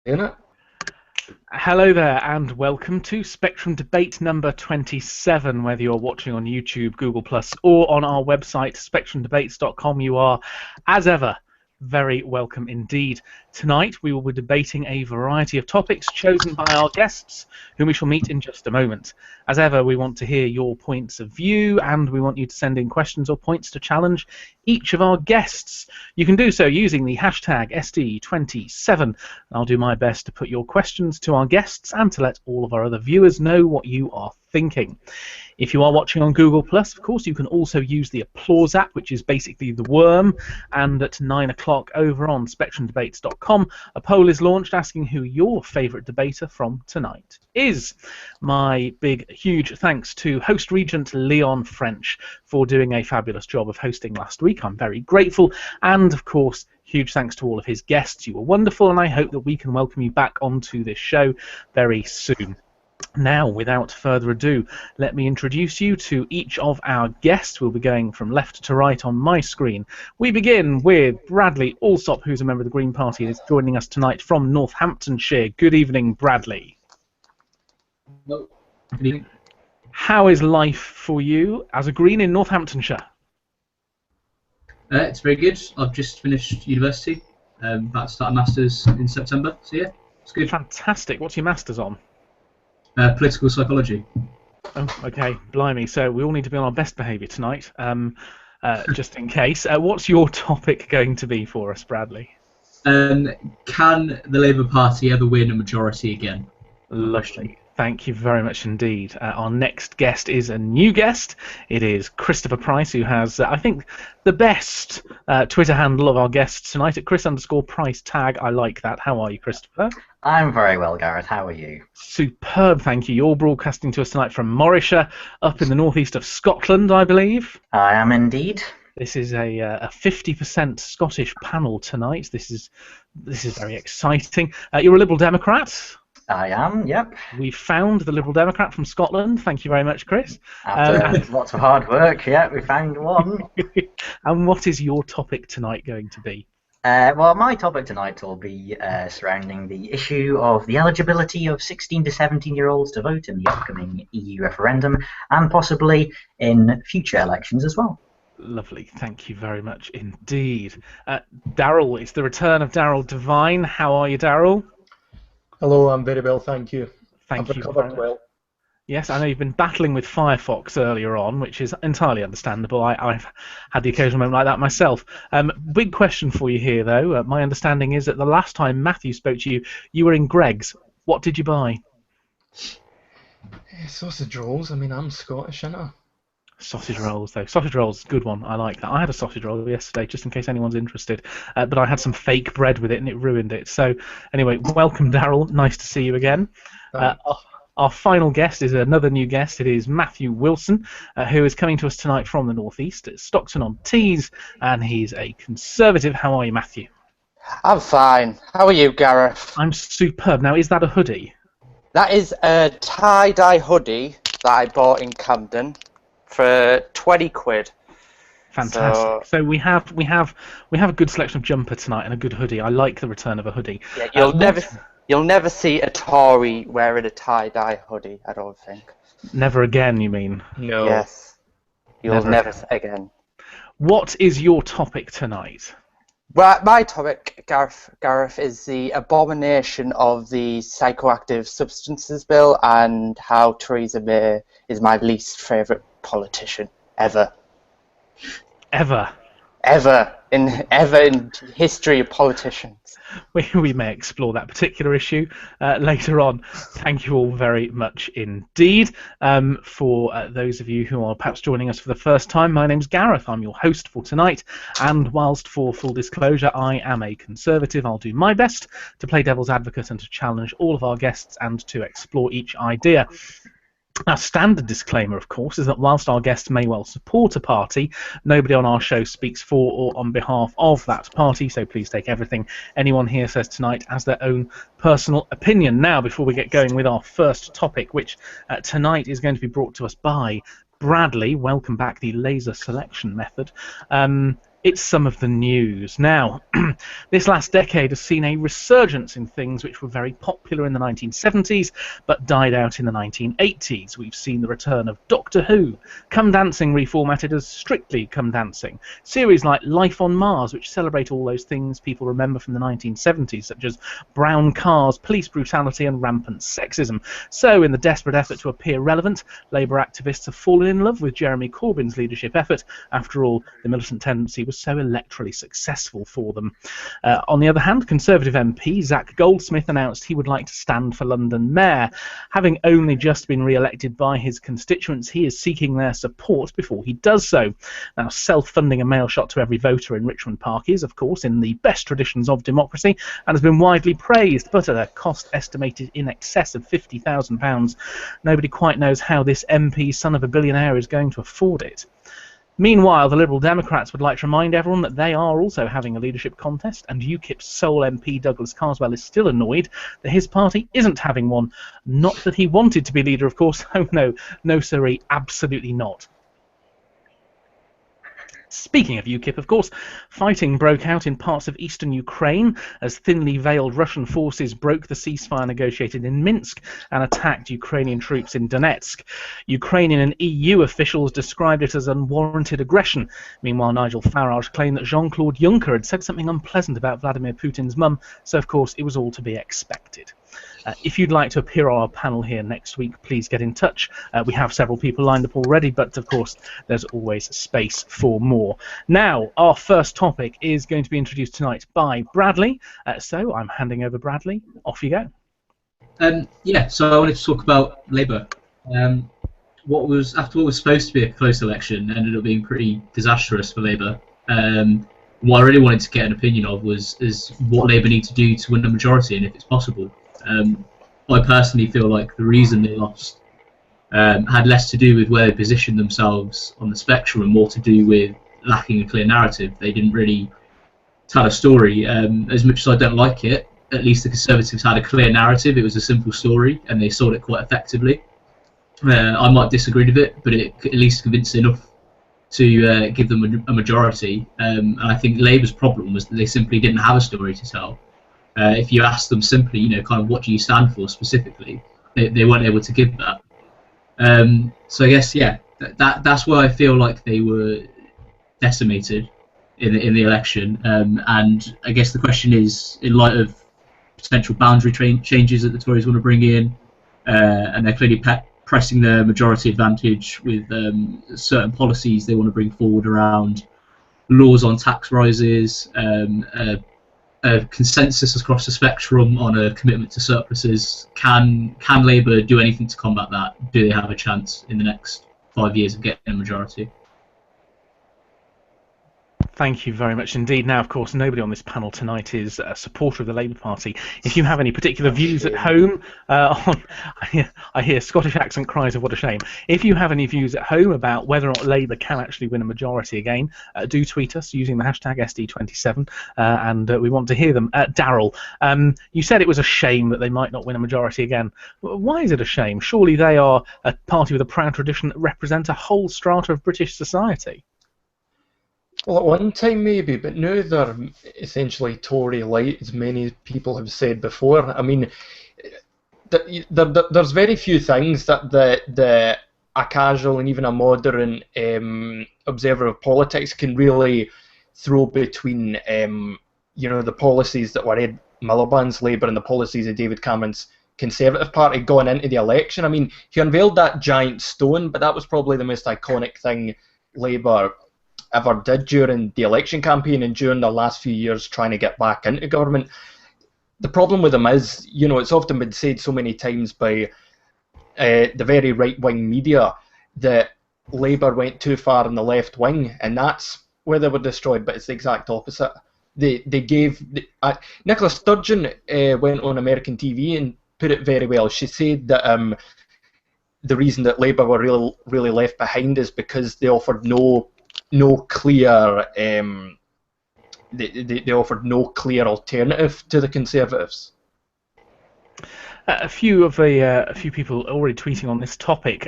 Innit? Hello there, and welcome to Spectrum Debate number 27. Whether you're watching on YouTube, Google Plus, or on our website, spectrumdebates.com, you are, as ever, very welcome indeed. Tonight, we will be debating a variety of topics chosen by our guests, whom we shall meet in just a moment. As ever, we want to hear your points of view, and we want you to send in questions or points to challenge each of our guests. You can do so using the hashtag SD27. I'll do my best to put your questions to our guests and to let all of our other viewers know what you are thinking. If you are watching on Google Plus, of course, you can also use the Applause app, which is basically the worm. And at 9 o'clock over on spectrumdebates.com, a poll is launched asking who your favourite debater from tonight is. My big, huge thanks to host regent Leon French for doing a fabulous job of hosting last week. I'm very grateful. And, of course, huge thanks to all of his guests. You were wonderful, and I hope that we can welcome you back onto this show very soon. Now, without further ado, let me introduce you to each of our guests. We'll be going from left to right on my screen. We begin with Bradley Alsop, who's a member of the Green Party and is joining us tonight from Northamptonshire. Good evening, Bradley. Hello. Good evening. How is life for you as a Green in Northamptonshire? It's very good. I've just finished university. About to start a master's in September. So yeah, it's good. Fantastic. What's your master's on? Political psychology. Oh, okay, blimey. So we all need to be on our best behaviour tonight, just in case. What's your topic going to be for us, Bradley? Can the Labour Party ever win a majority again? Lovely. Thank you very much indeed. Our next guest is a new guest. It is Christopher Price, who has, I think, the best Twitter handle of our guests tonight at Chris_Price tag. I like that. How are you, Christopher? I'm very well, Gareth. How are you? Superb, thank you. You're broadcasting to us tonight from Morrisher, up in the northeast of Scotland, I believe. I am indeed. This is a 50% Scottish panel tonight. This is very exciting. You're a Liberal Democrat. I am, yep. We found the Liberal Democrat from Scotland. Thank you very much, Chris. After lots of hard work, yeah, we found one. And what is your topic tonight going to be? Well, my topic tonight will be surrounding the issue of the eligibility of 16 to 17-year-olds to vote in the upcoming EU referendum and possibly in future elections as well. Lovely. Thank you very much indeed. Daryl, it's the return of Daryl Devine. How are you, Daryl? Hello, I'm very well, thank you. Thank I've you recovered very much. well. Yes, I know you've been battling with Firefox earlier on, which is entirely understandable. I've had the occasional moment like that myself. Big question for you here, though. My understanding is that the last time Matthew spoke to you, you were in Greggs. What did you buy? Sausage rolls, I mean, I'm Scottish, ain't I? Sausage rolls, though. Sausage rolls, good one. I like that. I had a sausage roll yesterday, just in case anyone's interested. But I had some fake bread with it, and it ruined it. So, anyway, welcome, Daryl. Nice to see you again. Our final guest is another new guest. It is Matthew Wilson, who is coming to us tonight from the northeast at Stockton-on-Tees, and he's a Conservative. How are you, Matthew? I'm fine. How are you, Gareth? I'm superb. Now, is that a hoodie? That is a tie-dye hoodie that I bought in Camden for 20 quid. Fantastic. So we have a good selection of jumper tonight and a good hoodie. I like the return of a hoodie. Yeah, you'll never see a Tory wearing a tie-dye hoodie, I don't think. Never again, you mean? No. Yes. You'll never again. What is your topic tonight? Well, my topic, Gareth, is the abomination of the Psychoactive Substances Bill and how Theresa May is my least favourite politician ever. Ever in history of politicians. We may explore that particular issue later on. Thank you all very much indeed. For those of you who are perhaps joining us for the first time, my name's Gareth. I'm your host for tonight, and whilst for full disclosure I am a Conservative, I'll do my best to play devil's advocate and to challenge all of our guests and to explore each idea. Our standard disclaimer, of course, is that whilst our guests may well support a party, nobody on our show speaks for or on behalf of that party, so please take everything anyone here says tonight as their own personal opinion. Now, before we get going with our first topic, which tonight is going to be brought to us by Bradley, welcome back, the laser selection method. It's some of the news. Now, this last decade has seen a resurgence in things which were very popular in the 1970s but died out in the 1980s. We've seen the return of Doctor Who, Come Dancing reformatted as Strictly Come Dancing, series like Life on Mars, which celebrate all those things people remember from the 1970s, such as brown cars, police brutality and rampant sexism. So, in the desperate effort to appear relevant, Labour activists have fallen in love with Jeremy Corbyn's leadership effort. After all, the militant tendency was so electorally successful for them. On the other hand, Conservative MP Zach Goldsmith announced he would like to stand for London Mayor. Having only just been re-elected by his constituents, he is seeking their support before he does so. Now, self-funding a mail shot to every voter in Richmond Park is, of course, in the best traditions of democracy and has been widely praised, but at a cost estimated in excess of £50,000, nobody quite knows how this MP, son of a billionaire, is going to afford it. Meanwhile, the Liberal Democrats would like to remind everyone that they are also having a leadership contest, and UKIP's sole MP Douglas Carswell is still annoyed that his party isn't having one. Not that he wanted to be leader, of course. Oh no, no sirree, absolutely not. Speaking of UKIP, of course, fighting broke out in parts of eastern Ukraine as thinly veiled Russian forces broke the ceasefire negotiated in Minsk and attacked Ukrainian troops in Donetsk. Ukrainian and EU officials described it as unwarranted aggression. Meanwhile, Nigel Farage claimed that Jean-Claude Juncker had said something unpleasant about Vladimir Putin's mum, so of course it was all to be expected. If you'd like to appear on our panel here next week, please get in touch. We have several people lined up already, but of course there's always space for more. Now, our first topic is going to be introduced tonight by Bradley. So I'm handing over Bradley. Off you go. Yeah, so I wanted to talk about Labour. After what was supposed to be a close election ended up being pretty disastrous for Labour. What I really wanted to get an opinion of is what Labour need to do to win a majority, and if it's possible. I personally feel like the reason they lost had less to do with where they positioned themselves on the spectrum and more to do with lacking a clear narrative. They didn't really tell a story. As much as I don't like it, at least the Conservatives had a clear narrative. It was a simple story and they sold it quite effectively. I might disagree with it, but it at least convinced enough to give them a majority. And I think Labour's problem was that they simply didn't have a story to tell. If you ask them simply, kind of what do you stand for specifically, they weren't able to give that. So I guess, yeah, that's why I feel like they were decimated in the election. And I guess the question is, in light of potential boundary changes that the Tories want to bring in, and they're clearly pressing their majority advantage with certain policies they want to bring forward around laws on tax rises, a consensus across the spectrum on a commitment to surpluses. Can Labour do anything to combat that? Do they have a chance in the next 5 years of getting a majority? Thank you very much indeed. Now, of course, nobody on this panel tonight is a supporter of the Labour Party. If you have any particular views at home, I hear Scottish accent cries of what a shame. If you have any views at home about whether or not Labour can actually win a majority again, do tweet us using the hashtag SD27, and we want to hear them. Daryl, you said it was a shame that they might not win a majority again. Why is it a shame? Surely they are a party with a proud tradition that represent a whole strata of British society. Well, at one time maybe, but now they're essentially Tory light, as many people have said before. I mean, there's very few things that a casual and even a modern observer of politics can really throw between, the policies that were Ed Miliband's Labour and the policies of David Cameron's Conservative Party going into the election. I mean, he unveiled that giant stone, but that was probably the most iconic thing Labour ever did during the election campaign and during the last few years trying to get back into government. The problem with them is, it's often been said so many times by the very right-wing media that Labour went too far in the left wing, and that's where they were destroyed, but it's the exact opposite. They gave... Nicola Sturgeon went on American TV and put it very well. She said that the reason that Labour were really left behind is because they offered no clear they offered no clear alternative to the Conservatives. A few people already tweeting on this topic.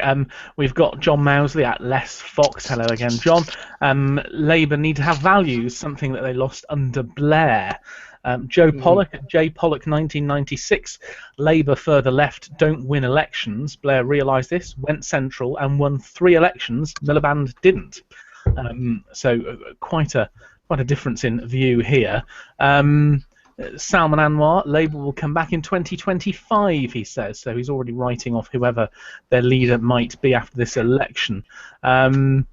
We've got John Mousley at Les Fox. Hello again, John. Labour need to have values, something that they lost under Blair. Joe Pollock at J Pollock 1996. Labour further left don't win elections. Blair realised this, went central, and won 3 elections. Miliband didn't. So quite a difference in view here. Salman Anwar, Labour will come back in 2025, he says. So he's already writing off whoever their leader might be after this election. And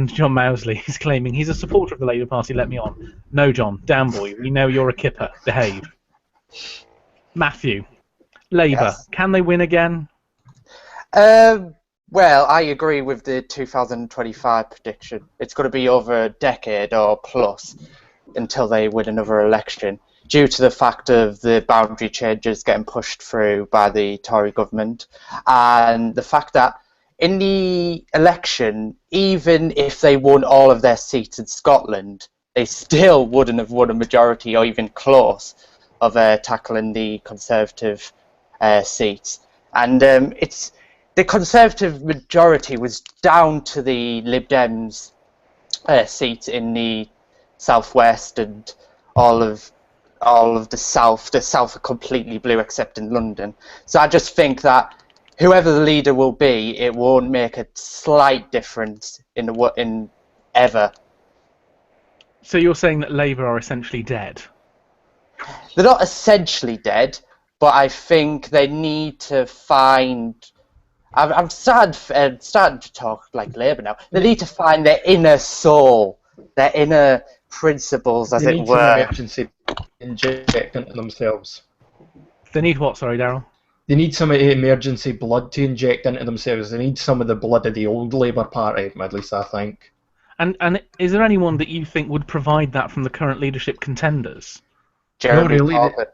John Mousley is claiming he's a supporter of the Labour Party. Let me on. No, John, down boy. We know you're a kipper. Behave. Matthew, Labour, Yes. can they win again? Well, I agree with the 2025 prediction. It's going to be over a decade or plus until they win another election, due to the fact of the boundary changes getting pushed through by the Tory government, and the fact that in the election, even if they won all of their seats in Scotland, they still wouldn't have won a majority or even close of tackling the Conservative seats. And it's the Conservative majority was down to the Lib Dems seats in the southwest and all of the south. The south are completely blue except in London. So I just think that whoever the leader will be, it won't make a slight difference in ever. So you're saying that Labour are essentially dead? They're not essentially dead, but I think they need to find. I'm starting to talk like Labour now. They need to find their inner soul, their inner principles, as They it need some were. emergency inject into themselves. They need what, sorry, Daryl? They need some emergency blood to inject into themselves. They need some of the blood of the old Labour Party, at least I think. And is there anyone that you think would provide that from the current leadership contenders? Jeremy really, Corbyn.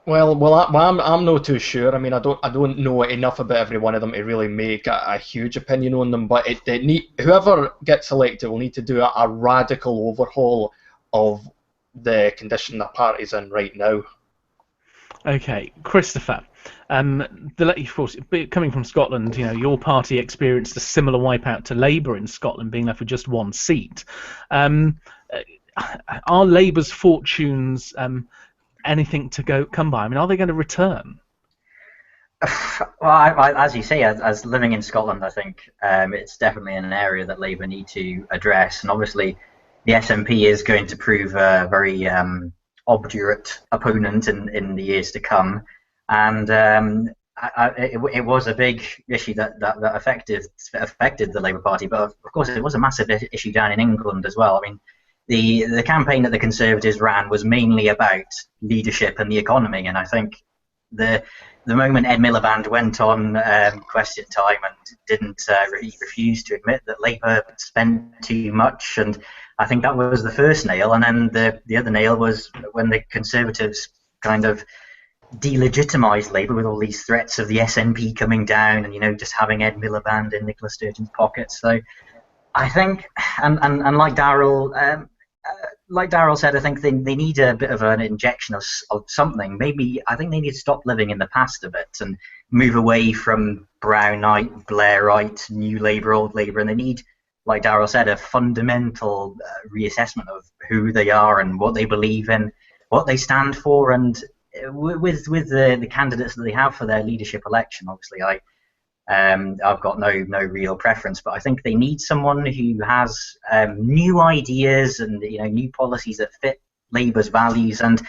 I'm not too sure. I mean, I don't know enough about every one of them to really make a huge opinion on them. But whoever gets elected will need to do a radical overhaul of the condition the party's in right now. Okay, Christopher. Of course, coming from Scotland, your party experienced a similar wipeout to Labour in Scotland, being left with just 1 seat. Are Labour's fortunes anything to come by? I mean, are they going to return? Well, as you say, as living in Scotland, I think it's definitely an area that Labour need to address. And obviously, the SNP is going to prove a very obdurate opponent in the years to come. And it was a big issue that affected the Labour Party. But of course, it was a massive issue down in England as well. I mean, the campaign that the Conservatives ran was mainly about leadership and the economy, and I think the moment Ed Miliband went on Question Time and didn't refuse to admit that Labour spent too much, and I think that was the first nail, and then the other nail was when the Conservatives kind of delegitimised Labour with all these threats of the SNP coming down and just having Ed Miliband in Nicola Sturgeon's pockets. So I think, and like Daryl said, I think they need a bit of an injection of something. Maybe I think they need to stop living in the past a bit and move away from Brownite, Blairite, New Labour, Old Labour, and they need, like Daryl said, a fundamental reassessment of who they are and what they believe in, what they stand for, and with the candidates that they have for their leadership election. Obviously, I've got no real preference, but I think they need someone who has new ideas and new policies that fit Labour's values and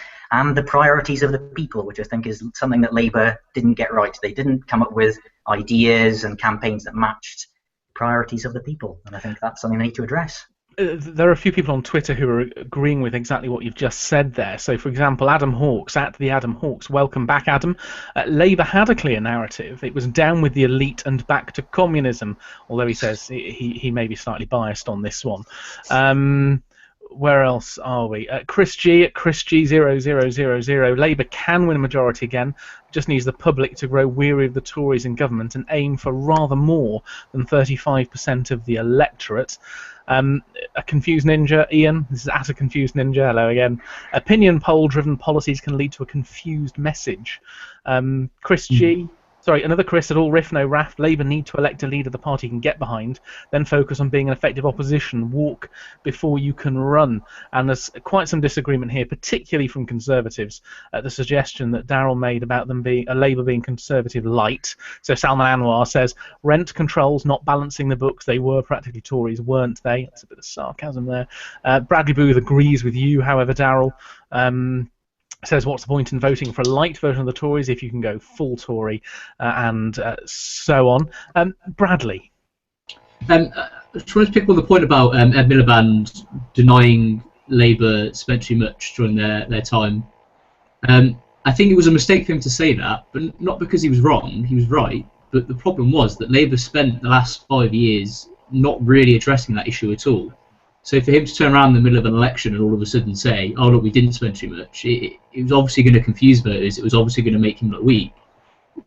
the priorities of the people, which I think is something that Labour didn't get right. They didn't come up with ideas and campaigns that matched the priorities of the people, and I think that's something they need to address. There are a few people on Twitter who are agreeing with exactly what you've just said there. So, for example, Adam Hawkes, at the Adam Hawkes, welcome back, Adam. Labour had a clear narrative. It was down with the elite and back to communism, although he says he may be slightly biased on this one. where else are we? Chris G at Chris G0000. Labour can win a majority again. Just needs the public to grow weary of the Tories in government and aim for rather more than 35% of the electorate. A confused ninja, Ian. This is at a confused ninja. Hello again. Opinion poll-driven policies can lead to a confused message. Chris G. Sorry, another Chris at all riff, no raft. Labour need to elect a leader the party can get behind, then focus on being an effective opposition. Walk before you can run. And there's quite some disagreement here, particularly from Conservatives, at the suggestion that Darrell made about them being Labour being Conservative light. So Salman Anwar says, rent controls not balancing the books. They were practically Tories, weren't they? That's a bit of sarcasm there. Bradley Booth agrees with you, however, Darrell. Says, what's the point in voting for a light version of the Tories if you can go full Tory, and so on. Bradley. I just wanted to pick up on the point about Ed Miliband denying Labour spent too much during their time. I think it was a mistake for him to say that, but not because he was wrong. He was right. But the problem was that Labour spent the last 5 years not really addressing that issue at all. So for him to turn around in the middle of an election and all of a sudden say, oh, look, we didn't spend too much, it was obviously going to confuse voters. It was obviously going to make him look weak.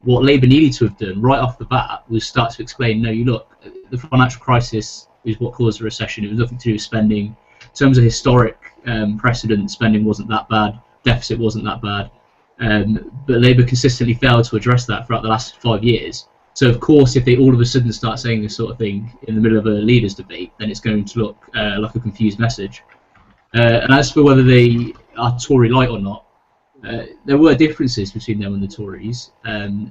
What Labour needed to have done right off the bat was start to explain, no, you look, the financial crisis is what caused the recession. It was nothing to do with spending. In terms of historic precedent, spending wasn't that bad. Deficit wasn't that bad. But Labour consistently failed to address that throughout the last 5 years. So, of course, if they all of a sudden start saying this sort of thing in the middle of a leaders' debate, then it's going to look like a confused message. And as for whether they are Tory light or not, there were differences between them and the Tories, and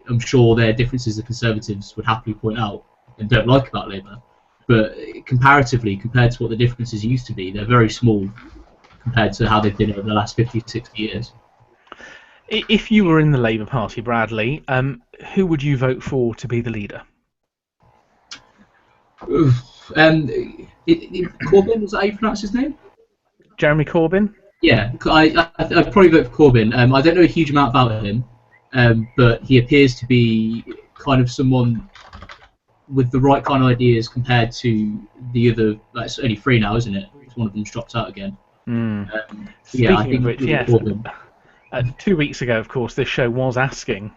I'm sure there are differences the Conservatives would happily point out and don't like about Labour. But comparatively, compared to what the differences used to be, they're very small compared to how they've been over the last 50, 60 years. If you were in the Labour Party, Bradley, who would you vote for to be the leader? Corbyn, was that how you pronounce his name? Jeremy Corbyn? Yeah, I'd probably vote for Corbyn. I don't know a huge amount about him, but he appears to be kind of someone with the right kind of ideas compared to the other. It's only 3 now, isn't it? Because one of them's dropped out again. Yeah, I think which, yes. Corbyn. 2 weeks ago, of course, this show was asking,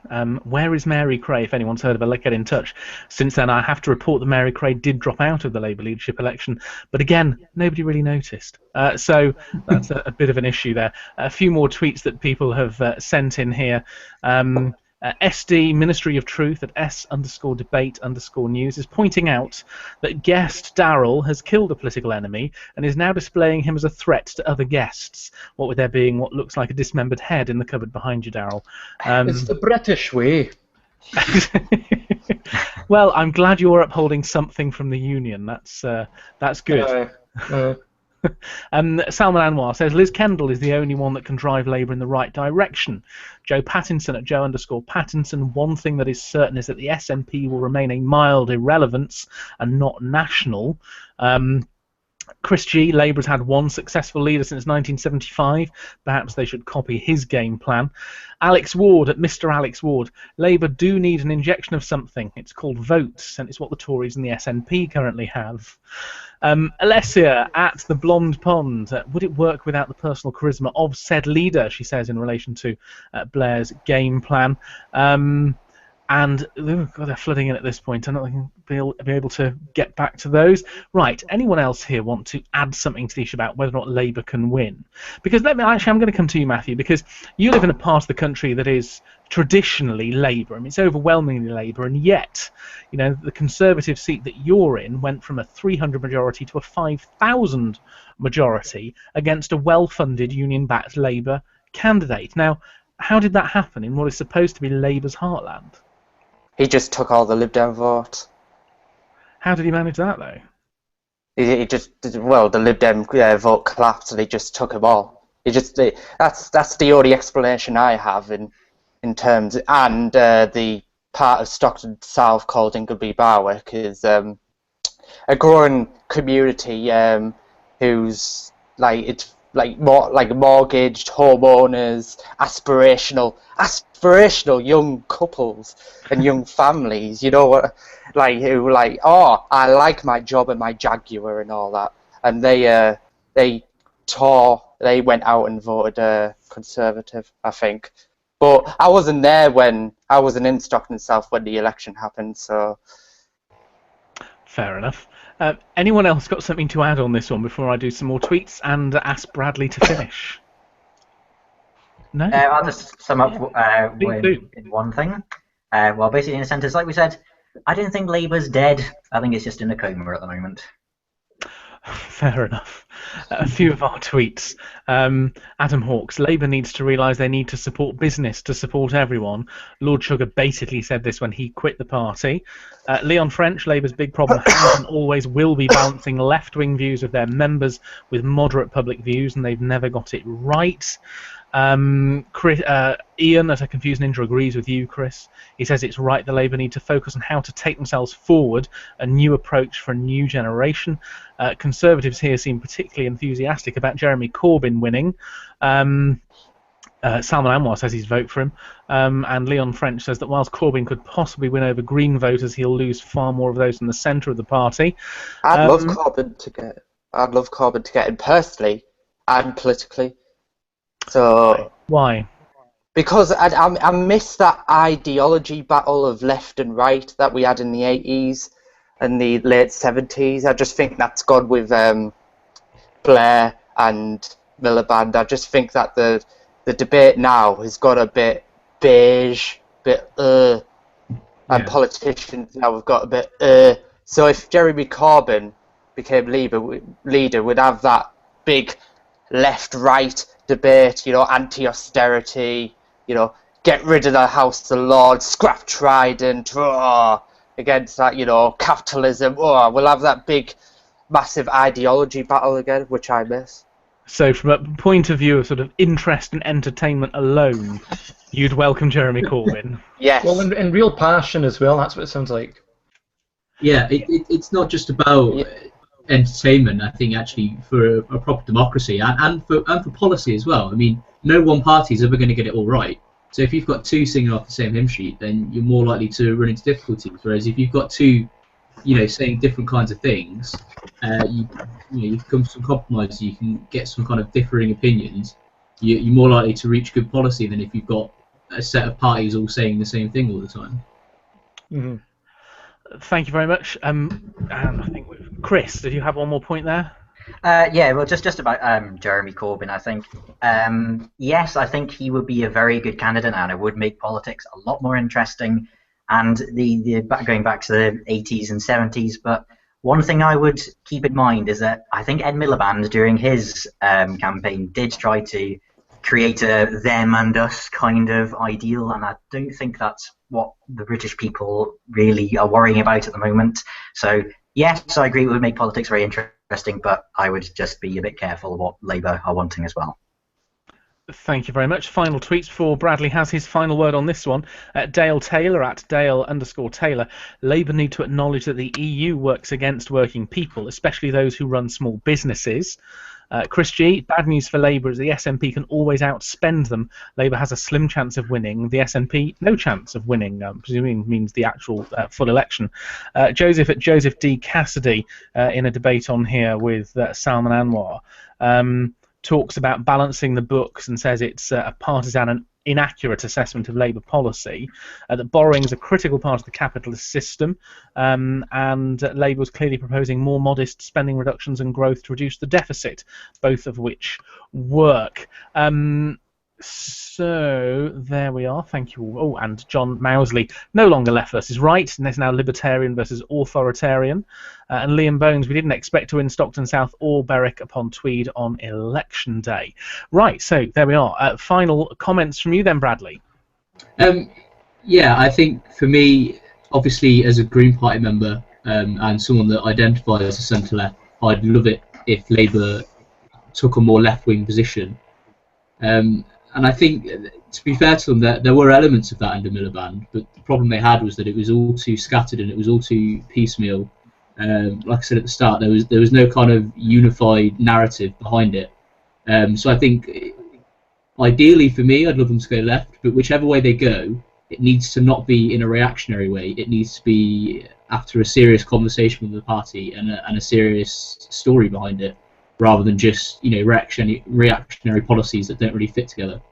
where is Mary Creagh? If anyone's heard of her, let's get in touch. Since then, I have to report that Mary Creagh did drop out of the Labour leadership election, but again, nobody really noticed. So that's a bit of an issue there. A few more tweets that people have sent in here. SD, Ministry of Truth at S_debate_news is pointing out that guest Darrell has killed a political enemy and is now displaying him as a threat to other guests, what with there being what looks like a dismembered head in the cupboard behind you, Darrell. It's the British way. Well, I'm glad you're upholding something from the Union. That's good. Salman Anwar says Liz Kendall is the only one that can drive Labour in the right direction. Joe Pattinson at Joe_Pattinson. One thing that is certain is that the SNP will remain a mild irrelevance and not national. Chris G, Labour has had one successful leader since 1975. Perhaps they should copy his game plan. Alex Ward at Mr. Alex Ward. Labour do need an injection of something. It's called votes, and it's what the Tories and the SNP currently have. Alessia at the Blonde Pond. Would it work without the personal charisma of said leader, she says, in relation to Blair's game plan. And God, they're flooding in at this point. I'm not going to be able to get back to those. Right, anyone else here want to add something to the issue about whether or not Labour can win? Because I'm going to come to you, Matthew, because you live in a part of the country that is traditionally Labour. I mean, it's overwhelmingly Labour, and yet, you know, the Conservative seat that you're in went from a 300 majority to a 5,000 majority against a well-funded union-backed Labour candidate. Now, how did that happen in what is supposed to be Labour's heartland? He just took all the Lib Dem vote. How did he manage that, though? He just, well, the Lib Dem vote collapsed and he just took them all. That's the only explanation I have in terms, and the part of Stockton South called Ingleby Barwick is a growing community who's it's more like mortgaged homeowners, aspirational young couples and young families, you know what, who oh, I like my job and my Jaguar and all that, and they they went out and voted Conservative, I think. But I wasn't there I wasn't in Stockton South when the election happened, so. Fair enough. Anyone else got something to add on this one before I do some more tweets and ask Bradley to finish? No? I'll just sum up in one thing. Well, basically in a sentence, like we said, I don't think Labour's dead. I think it's just in a coma at the moment. Fair enough. A few of our tweets. Adam Hawkes, Labour needs to realise they need to support business to support everyone. Lord Sugar basically said this when he quit the party. Leon French, Labour's big problem has and always will be balancing left-wing views of their members with moderate public views, and they've never got it right. Ian at A Confused Ninja agrees with you, Chris. He says it's right the Labour need to focus on how to take themselves forward, a new approach for a new generation. Conservatives here seem particularly enthusiastic about Jeremy Corbyn winning. Salman Anwar says he's vote for him, and Leon French says that whilst Corbyn could possibly win over Green voters, he'll lose far more of those in the centre of the party. I'd love Corbyn to get in personally and politically. So why? Because I miss that ideology battle of left and right that we had in the 80s and the late 70s. I just think that's gone with Blair and Miliband. I just think that the debate now has got a bit beige, and politicians now have got a bit So if Jeremy Corbyn became leader, we'd have that big left-right debate, anti-austerity, get rid of the House of Lords, scrap Trident, against that, capitalism. We'll have that big, massive ideology battle again, which I miss. So from a point of view of sort of interest and entertainment alone, you'd welcome Jeremy Corbyn? Yes. Well, and real passion as well, that's what it sounds like. Yeah, it's not just about entertainment. I think actually for a proper democracy and for policy as well. I mean, no one party is ever going to get it all right. So if you've got two singing off the same hymn sheet, then you're more likely to run into difficulties. Whereas if you've got two, saying different kinds of things, you come to some compromise. You can get some kind of differing opinions. You're more likely to reach good policy than if you've got a set of parties all saying the same thing all the time. Mm-hmm. Thank you very much. And I think Chris, did you have one more point there? Yeah, well, just about Jeremy Corbyn, I think. Yes, I think he would be a very good candidate, and it would make politics a lot more interesting. And going back to the 80s and 70s, but one thing I would keep in mind is that I think Ed Miliband, during his campaign, did try to create a them and us kind of ideal, and I don't think that's what the British people really are worrying about at the moment. So yes, I agree it would make politics very interesting, but I would just be a bit careful of what Labour are wanting as well. Thank you very much. Final tweets before Bradley has his final word on this one. Dale Taylor at Dale_Taylor. Labour need to acknowledge that the EU works against working people, especially those who run small businesses. Chris G, bad news for Labour is the SNP can always outspend them. Labour has a slim chance of winning. The SNP, no chance of winning, presuming means the actual full election. Joseph at Joseph D. Cassidy, in a debate on here with Salman Anwar, talks about balancing the books and says it's a partisan and inaccurate assessment of Labour policy, that borrowing is a critical part of the capitalist system, and Labour was clearly proposing more modest spending reductions and growth to reduce the deficit, both of which work. So there we are. Thank you all. Oh, and John Mousley, no longer left versus right, and there's now libertarian versus authoritarian. And Liam Bones, we didn't expect to win Stockton South or Berwick upon Tweed on election day. Right, so there we are. Final comments from you then, Bradley. Yeah, I think for me, obviously as a Green Party member and someone that identifies as a centre-left, I'd love it if Labour took a more left-wing position. And I think, to be fair to them, there were elements of that under Miliband, but the problem they had was that it was all too scattered and it was all too piecemeal. Like I said at the start, there was no kind of unified narrative behind it. So I think, ideally for me, I'd love them to go left, but whichever way they go, it needs to not be in a reactionary way. It needs to be after a serious conversation with the party and a serious story behind it. rather than just reactionary policies that don't really fit together.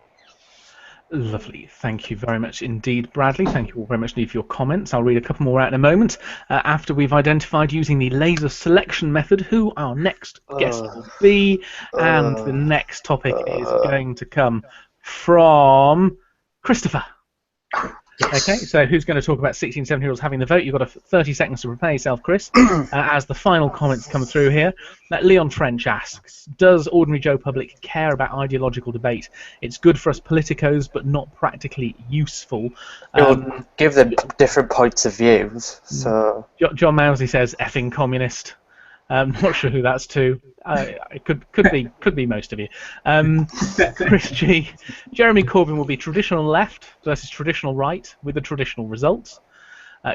Lovely. Thank you very much indeed, Bradley. Thank you all very much indeed for your comments. I'll read a couple more out in a moment after we've identified using the laser selection method who our next guest will be. And the next topic is going to come from Christopher. Okay, so who's going to talk about 16, 17-year-olds having the vote? You've got 30 seconds to prepare yourself, Chris, as the final comments come through here. Leon French asks, does ordinary Joe public care about ideological debate? It's good for us politicos, but not practically useful. It will give them different points of views. So John Mousley says, effing communist. Not sure who that's to. It could be most of you. Chris G. Jeremy Corbyn will be traditional left versus traditional right with the traditional results.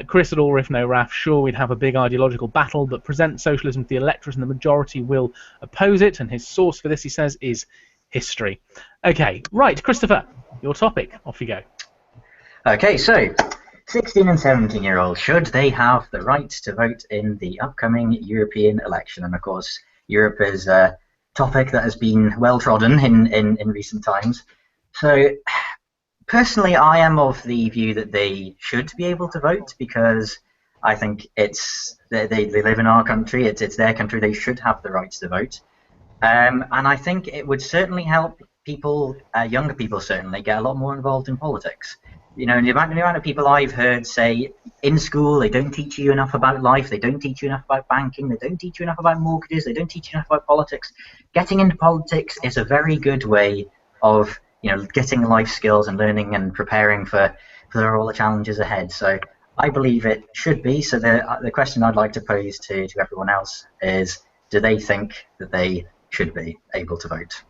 Chris at all, if no Raf, sure we'd have a big ideological battle, but present socialism to the electorate and the majority will oppose it. And his source for this, he says, is history. Okay, right, Christopher, your topic. Off you go. Okay, so 16 and 17-year-olds, should they have the right to vote in the upcoming European election? And of course, Europe is a topic that has been well trodden in recent times. So personally, I am of the view that they should be able to vote, because I think they live in our country, it's their country, they should have the right to vote. And I think it would certainly help people, younger people certainly, get a lot more involved in politics. You know, the amount of people I've heard say in school they don't teach you enough about life, they don't teach you enough about banking, they don't teach you enough about mortgages, they don't teach you enough about politics. Getting into politics is a very good way of, getting life skills and learning and preparing for all the challenges ahead. So I believe it should be. So the question I'd like to pose to everyone else is, do they think that they should be able to vote?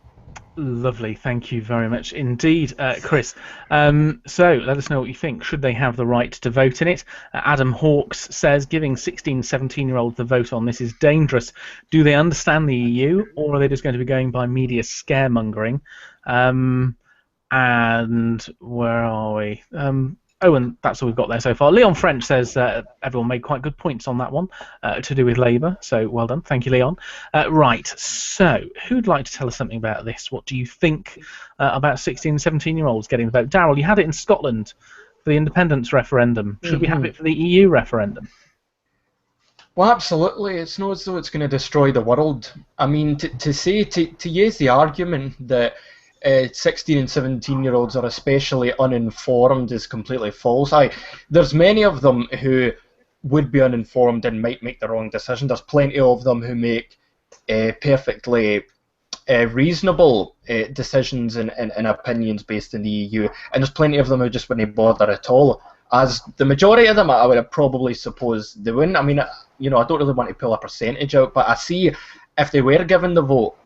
Lovely, thank you very much indeed, Chris. So let us know what you think. Should they have the right to vote in it? Adam Hawkes says giving 16, 17-year-olds the vote on this is dangerous. Do they understand the EU, or are they just going to be going by media scaremongering? And where are we? And that's all we've got there so far. Leon French says everyone made quite good points on that one to do with Labour, so well done. Thank you, Leon. Right, so who'd like to tell us something about this? What do you think about 16 and 17-year-olds getting the vote? Darryl, you had it in Scotland for the independence referendum. Should we have it for the EU referendum? Well, absolutely. It's not as though it's going to destroy the world. I mean, to use the argument that 16 and 17-year-olds are especially uninformed is completely false. There's many of them who would be uninformed and might make the wrong decision. There's plenty of them who make perfectly reasonable decisions and opinions based in the EU, and there's plenty of them who just wouldn't bother at all. As the majority of them, I would probably suppose they wouldn't. I mean, I don't really want to pull a percentage out, but I see if they were given the vote,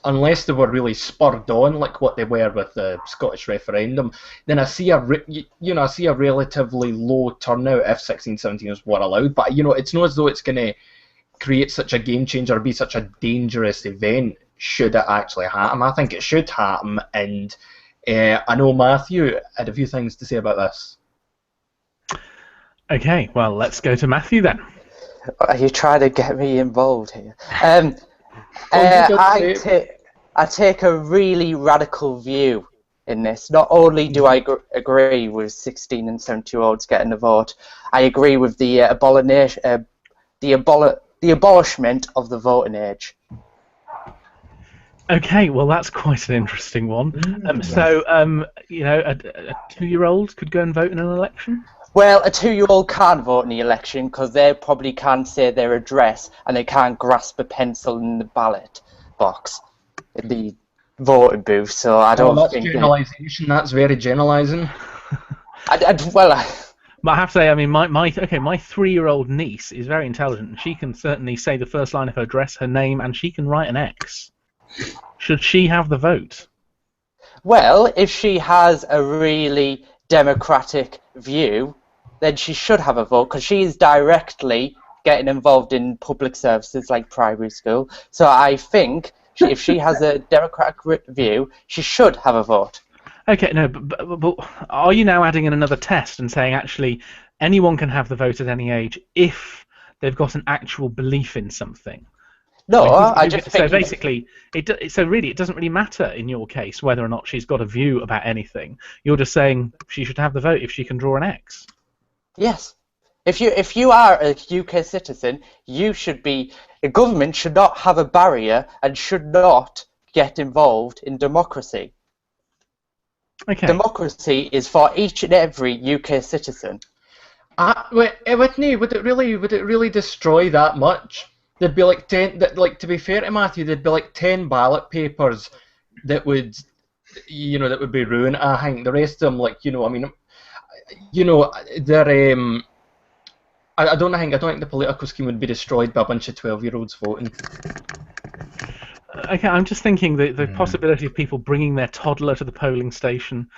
unless they were really spurred on like what they were with the Scottish referendum, then I see a relatively low turnout if 16, 17 were allowed. But it's not as though it's going to create such a game changer or be such a dangerous event should it actually happen. I think it should happen, and I know Matthew had a few things to say about this. Okay, well, let's go to Matthew then. Are you trying to get me involved here? I take a really radical view in this. Not only do I agree with 16 and 17-year-olds getting a vote, I agree with the abolishment of the voting age. Okay, well, that's quite an interesting one. So, a 2-year-old could go and vote in an election? Well, a 2-year-old can vote in the election because they probably can't say their address and they can't grasp a pencil in the ballot box, in the voting booth. So I don't think generalisation. That's very generalising. But I have to say, I mean, my 3-year-old niece is very intelligent, and she can certainly say the first line of her address, her name, and she can write an X. Should she have the vote? Well, if she has a really democratic view, then she should have a vote because she is directly getting involved in public services like primary school. So I think if she has a democratic view, she should have a vote. Okay, no, but are you now adding in another test and saying actually anyone can have the vote at any age if they've got an actual belief in something? No, Well, I just so think basically, so really, it doesn't really matter in your case whether or not she's got a view about anything. You're just saying she should have the vote if she can draw an X. yes. If you are a UK citizen, you should be. The government should not have a barrier and should not get involved in democracy. Okay. Democracy is for each and every UK citizen. Would it really destroy that much? There'd be like 10. Like, to be fair to Matthew, there'd be like 10 ballot papers that would, that would be ruined. I think the rest of them, they're I don't think the political scheme would be destroyed by a bunch of 12-year-olds voting. Okay, I'm just thinking the possibility of people bringing their toddler to the polling station.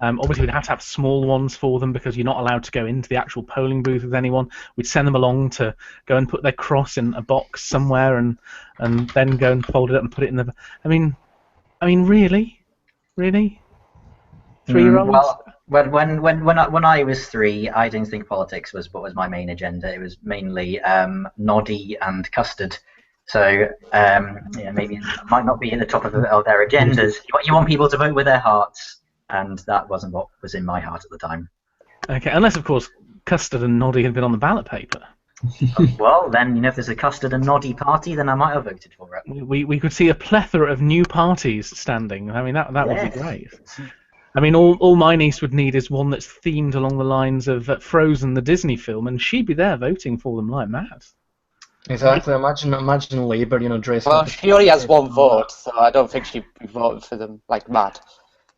Obviously, we'd have to have small ones for them because you're not allowed to go into the actual polling booth with anyone. We'd send them along to go and put their cross in a box somewhere and then go and fold it up and put it in the. I mean, really, 3-year-olds. Well, when I was 3, I didn't think politics was what was my main agenda. It was mainly Noddy and custard. So maybe it might not be at the top of their agendas. You want people to vote with their hearts, and that wasn't what was in my heart at the time. Okay, unless of course custard and Noddy had been on the ballot paper. Well, then if there's a custard and Noddy party, then I might have voted for it. We could see a plethora of new parties standing. I mean that would be great. I mean, all my niece would need is one that's themed along the lines of Frozen, the Disney film, and she'd be there voting for them like mad. Exactly. Imagine Labour, dressing. Well, she only has one vote, so I don't think she'd be voting for them like mad.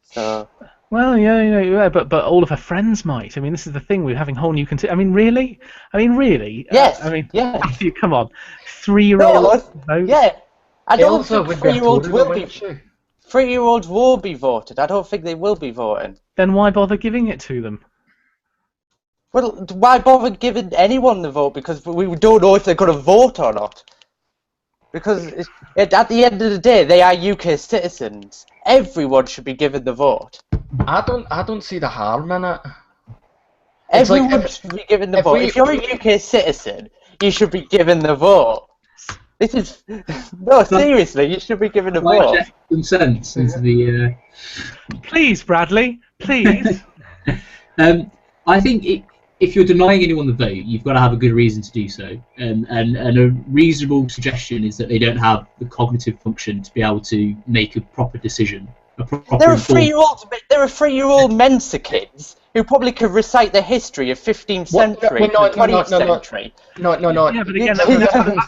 So. Well, yeah, but all of her friends might. I mean, this is the thing. We're having whole new. I mean, really? Yes. Yeah. Matthew, come on, 3-year-olds vote. Yeah. I don't think 3-year-olds will be. 3-year-olds will be voted. I don't think they will be voting. Then why bother giving it to them? Well, why bother giving anyone the vote? Because we don't know if they're going to vote or not. Because at the end of the day, they are UK citizens. Everyone should be given the vote. I don't see the harm in it. Everyone should be given the vote. If you're a UK citizen, you should be given the vote. This is seriously. You should be given a vote. Some sense into the. Please, Bradley. Please. I think if you're denying anyone the vote, you've got to have a good reason to do so. And a reasonable suggestion is that they don't have the cognitive function to be able to make a proper decision. There are 3-year-old Mensa kids who probably could recite the history of 15th century, 20th century. No. Yeah, but again,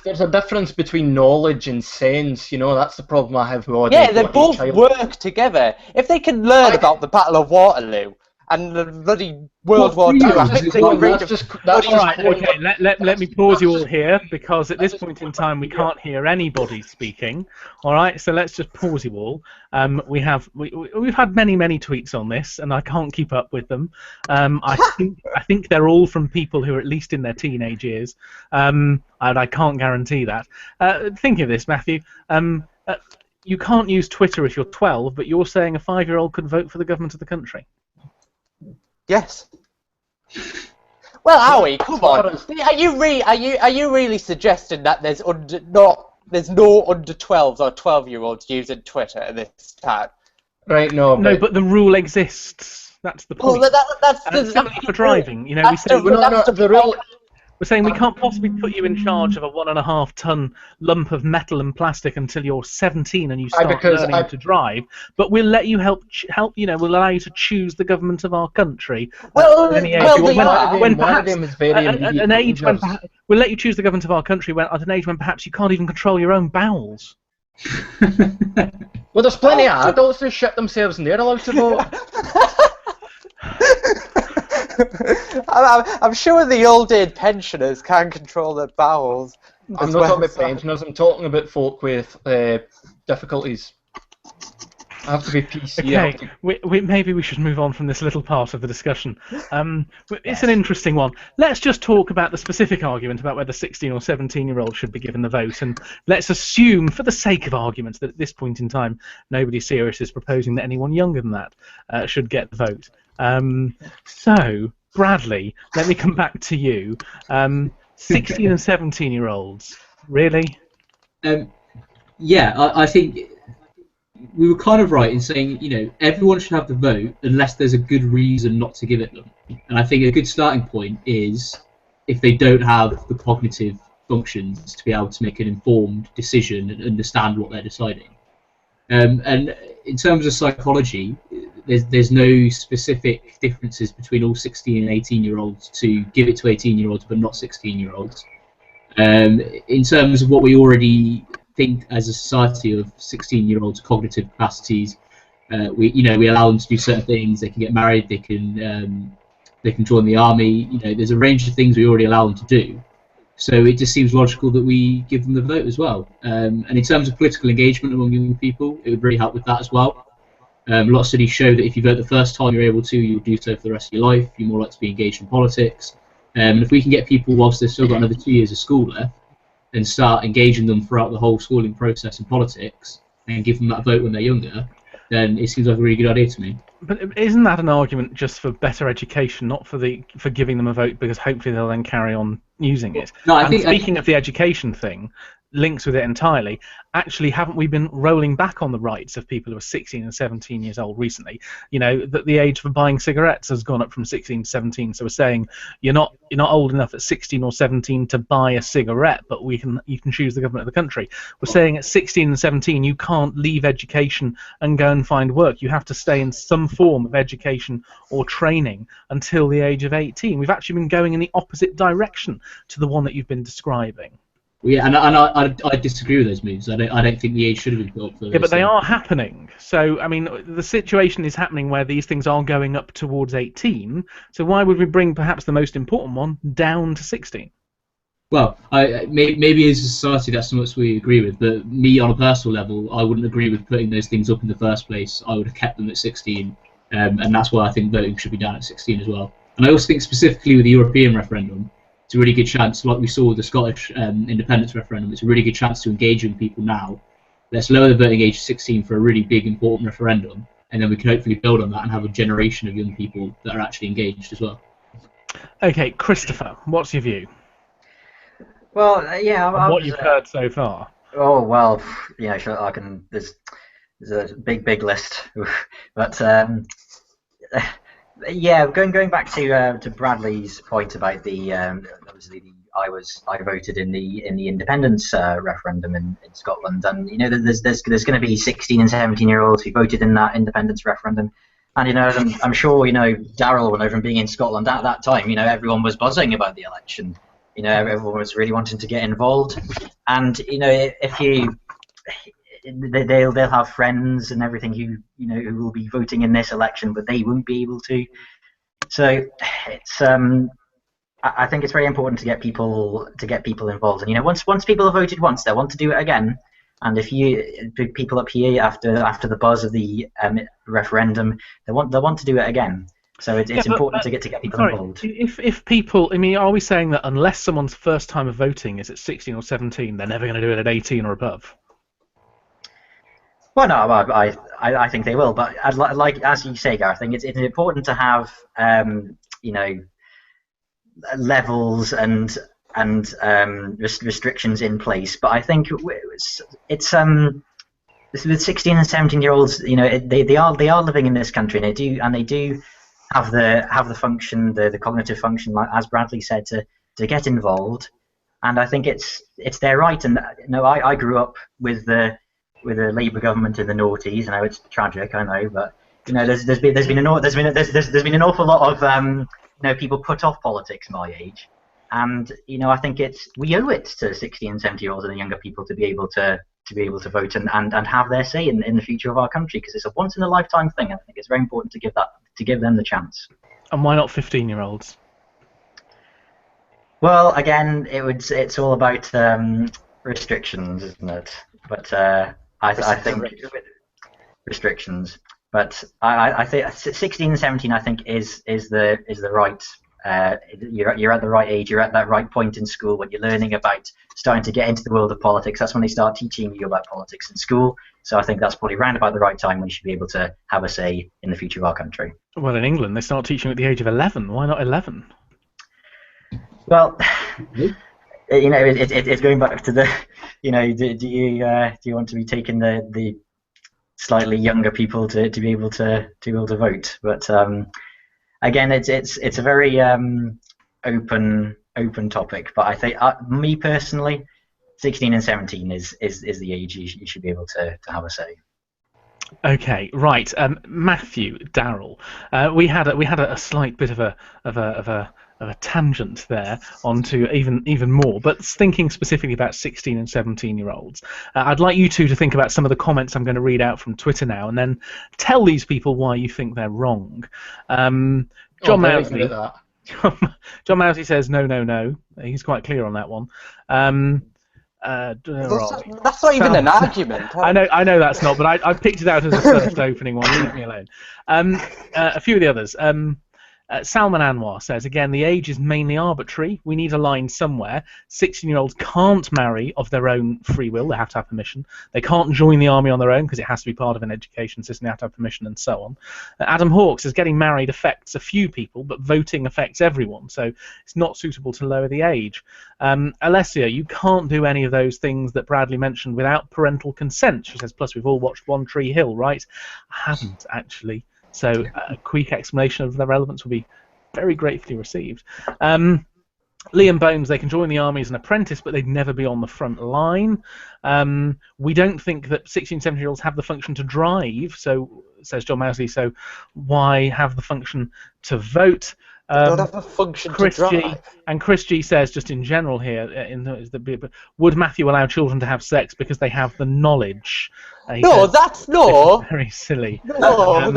there's a difference between knowledge and sense. That's the problem I have with all. Yeah, they both work together. If they can learn about the Battle of Waterloo and the bloody World War II, I think they can read. Alright, okay, let me pause you all here, because at this point in time we can't hear anybody speaking. Alright, so let's just pause you all. We've had many tweets on this, and I can't keep up with them. I think they're all from people who are at least in their teenage years, and I can't guarantee that. Think of this, Matthew. You can't use Twitter if you're 12, but you're saying a 5-year-old could vote for the government of the country. Yes. Well, Howie, come on. Are you really suggesting that there's no under 12s or 12-year-olds using Twitter at this time? Right. No. But the rule exists. That's the point. Well, that's similar for driving. We say the rule. We're saying we can't possibly put you in charge of a 1.5-ton lump of metal and plastic until you're 17 and you start learning to drive. But we'll let you help. We'll allow you to choose the government of our country. We'll let you choose the government of our country at an age when perhaps you can't even control your own bowels. Well, there's plenty of adults who shit themselves and they're allowed to vote. I'm sure the old age pensioners can control their bowels. I'm not talking about pensioners, I'm talking about folk with difficulties. I have to be PC. Okay, maybe we should move on from this little part of the discussion. It's an interesting one. Let's just talk about the specific argument about whether 16 or 17-year-olds should be given the vote, and let's assume, for the sake of argument, that at this point in time nobody serious is proposing that anyone younger than that should get the vote. So, Bradley, let me come back to you. 16 and 17-year-olds, really? Yeah, I think we were kind of right in saying, everyone should have the vote unless there's a good reason not to give it them. And I think a good starting point is if they don't have the cognitive functions to be able to make an informed decision and understand what they're deciding. And in terms of psychology, there's no specific differences between all 16 and 18-year-olds to give it to 18-year-olds but not 16-year-olds. In terms of what we already think as a society of 16-year-olds' cognitive capacities, we allow them to do certain things. They can get married. They can join the army. There's a range of things we already allow them to do. So it just seems logical that we give them the vote as well. And in terms of political engagement among young people, it would really help with that as well. A lot of studies show that if you vote the first time you're able to, you'll do so for the rest of your life. You're more likely to be engaged in politics. And if we can get people, whilst they've still got another 2 years of school left, and start engaging them throughout the whole schooling process in politics, and give them that vote when they're younger, then it seems like a really good idea to me. But isn't that an argument just for better education, not for giving them a vote, because hopefully they'll then carry on using it? No, Speaking of the education thing, links with it entirely. Actually, haven't we been rolling back on the rights of people who are 16 and 17 years old recently? That the age for buying cigarettes has gone up from 16 to 17. So we're saying you're not old enough at 16 or 17 to buy a cigarette, but you can choose the government of the country. We're saying at 16 and 17 you can't leave education and go and find work. You have to stay in some form of education or training until the age of 18. We've actually been going in the opposite direction to the one that you've been describing. Yeah, and I disagree with those moves. I don't think the age should have been built for those. Yeah, but they are happening. So, I mean, the situation is happening where these things are going up towards 18. So why would we bring perhaps the most important one down to 16? Well, maybe as a society that's not what we agree with, but me on a personal level, I wouldn't agree with putting those things up in the first place. I would have kept them at 16, and that's why I think voting should be down at 16 as well. And I also think specifically with the European referendum, it's a really good chance, like we saw with the Scottish independence referendum, it's a really good chance to engage with people now. Let's lower the voting age to 16 for a really big, important referendum, and then we can hopefully build on that and have a generation of young people that are actually engaged as well. Okay, Christopher, what's your view? Well, yeah. What you've heard so far? Oh well, yeah, sure. I can. There's a big list, but yeah, going back to Bradley's point about the obviously I voted in the independence referendum in Scotland, and there's going to be 16 and 17-year-olds who voted in that independence referendum, and I'm sure Daryl will know from being in Scotland at that time, everyone was buzzing about the election, everyone was really wanting to get involved, and if you they'll have friends and everything who will be voting in this election, but they won't be able to. So it's I think it's very important to get people involved. And once people have voted once, they'll want to do it again. And if people up here after the buzz of the referendum, they'll want to do it again. So it's important to get people involved. If people, are we saying that unless someone's first time of voting is at 16 or 17, they're never going to do it at 18 or above? Well, no, I think they will, but like as you say, Gareth, I think it's important to have levels and restrictions in place. But I think it's with 16 and 17-year-olds, they are living in this country, and they do have the function, the cognitive function, like as Bradley said, to get involved. And I think it's their right. And I grew up with a Labour government in the noughties. I know it's tragic, I know, but there's been an awful lot of people put off politics my age, and I think we owe it to 16 and 70-year-olds and the younger people to be able to vote and have their say in the future of our country, because it's a once in a lifetime thing. I think it's very important to give them the chance. And why not 15-year-olds? Well, again, it's all about restrictions, isn't it? But I think restrictions. But I think 16 and 17, I think, is the right. You're at the right age. You're at that right point in school when you're learning about starting to get into the world of politics. That's when they start teaching you about politics in school. So I think that's probably round about the right time when you should be able to have a say in the future of our country. Well, in England, they start teaching at the age of 11. Why not 11? Well, you know, it's going back to the, you know, do you want to be taking the slightly younger people to be able to vote? But again, it's a very open topic. But I think me personally, 16 and 17 is the age you should be able to have a say. Okay, right. Matthew, Daryl, we had a slight bit of a tangent there onto even more, but thinking specifically about 16 and 17-year-olds. I'd like you two to think about some of the comments I'm going to read out from Twitter now, and then tell these people why you think they're wrong. John Mousley. John Mousley says no. He's quite clear on that one. That's not even an argument. I know that's not, but I picked it out as a first opening one. Leave me alone. A few of the others. Salman Anwar says, again, the age is mainly arbitrary. We need a line somewhere. 16-year-olds can't marry of their own free will. They have to have permission. They can't join the army on their own because it has to be part of an education system. They have to have permission and so on. Adam Hawke says, getting married affects a few people, but voting affects everyone, so it's not suitable to lower the age. Alessia, you can't do any of those things that Bradley mentioned without parental consent. She says, plus we've all watched One Tree Hill, right? I haven't, actually. So a quick explanation of their relevance will be very gratefully received. Liam Bones, they can join the army as an apprentice, but they'd never be on the front line. We don't think that 16, 17-year-olds have the function to drive, so says John Mousley, so why have the function to vote? They don't have a function to drive. And Chris G says, just in general here, would Matthew allow children to have sex because they have the knowledge? No, that's no. Very silly. No,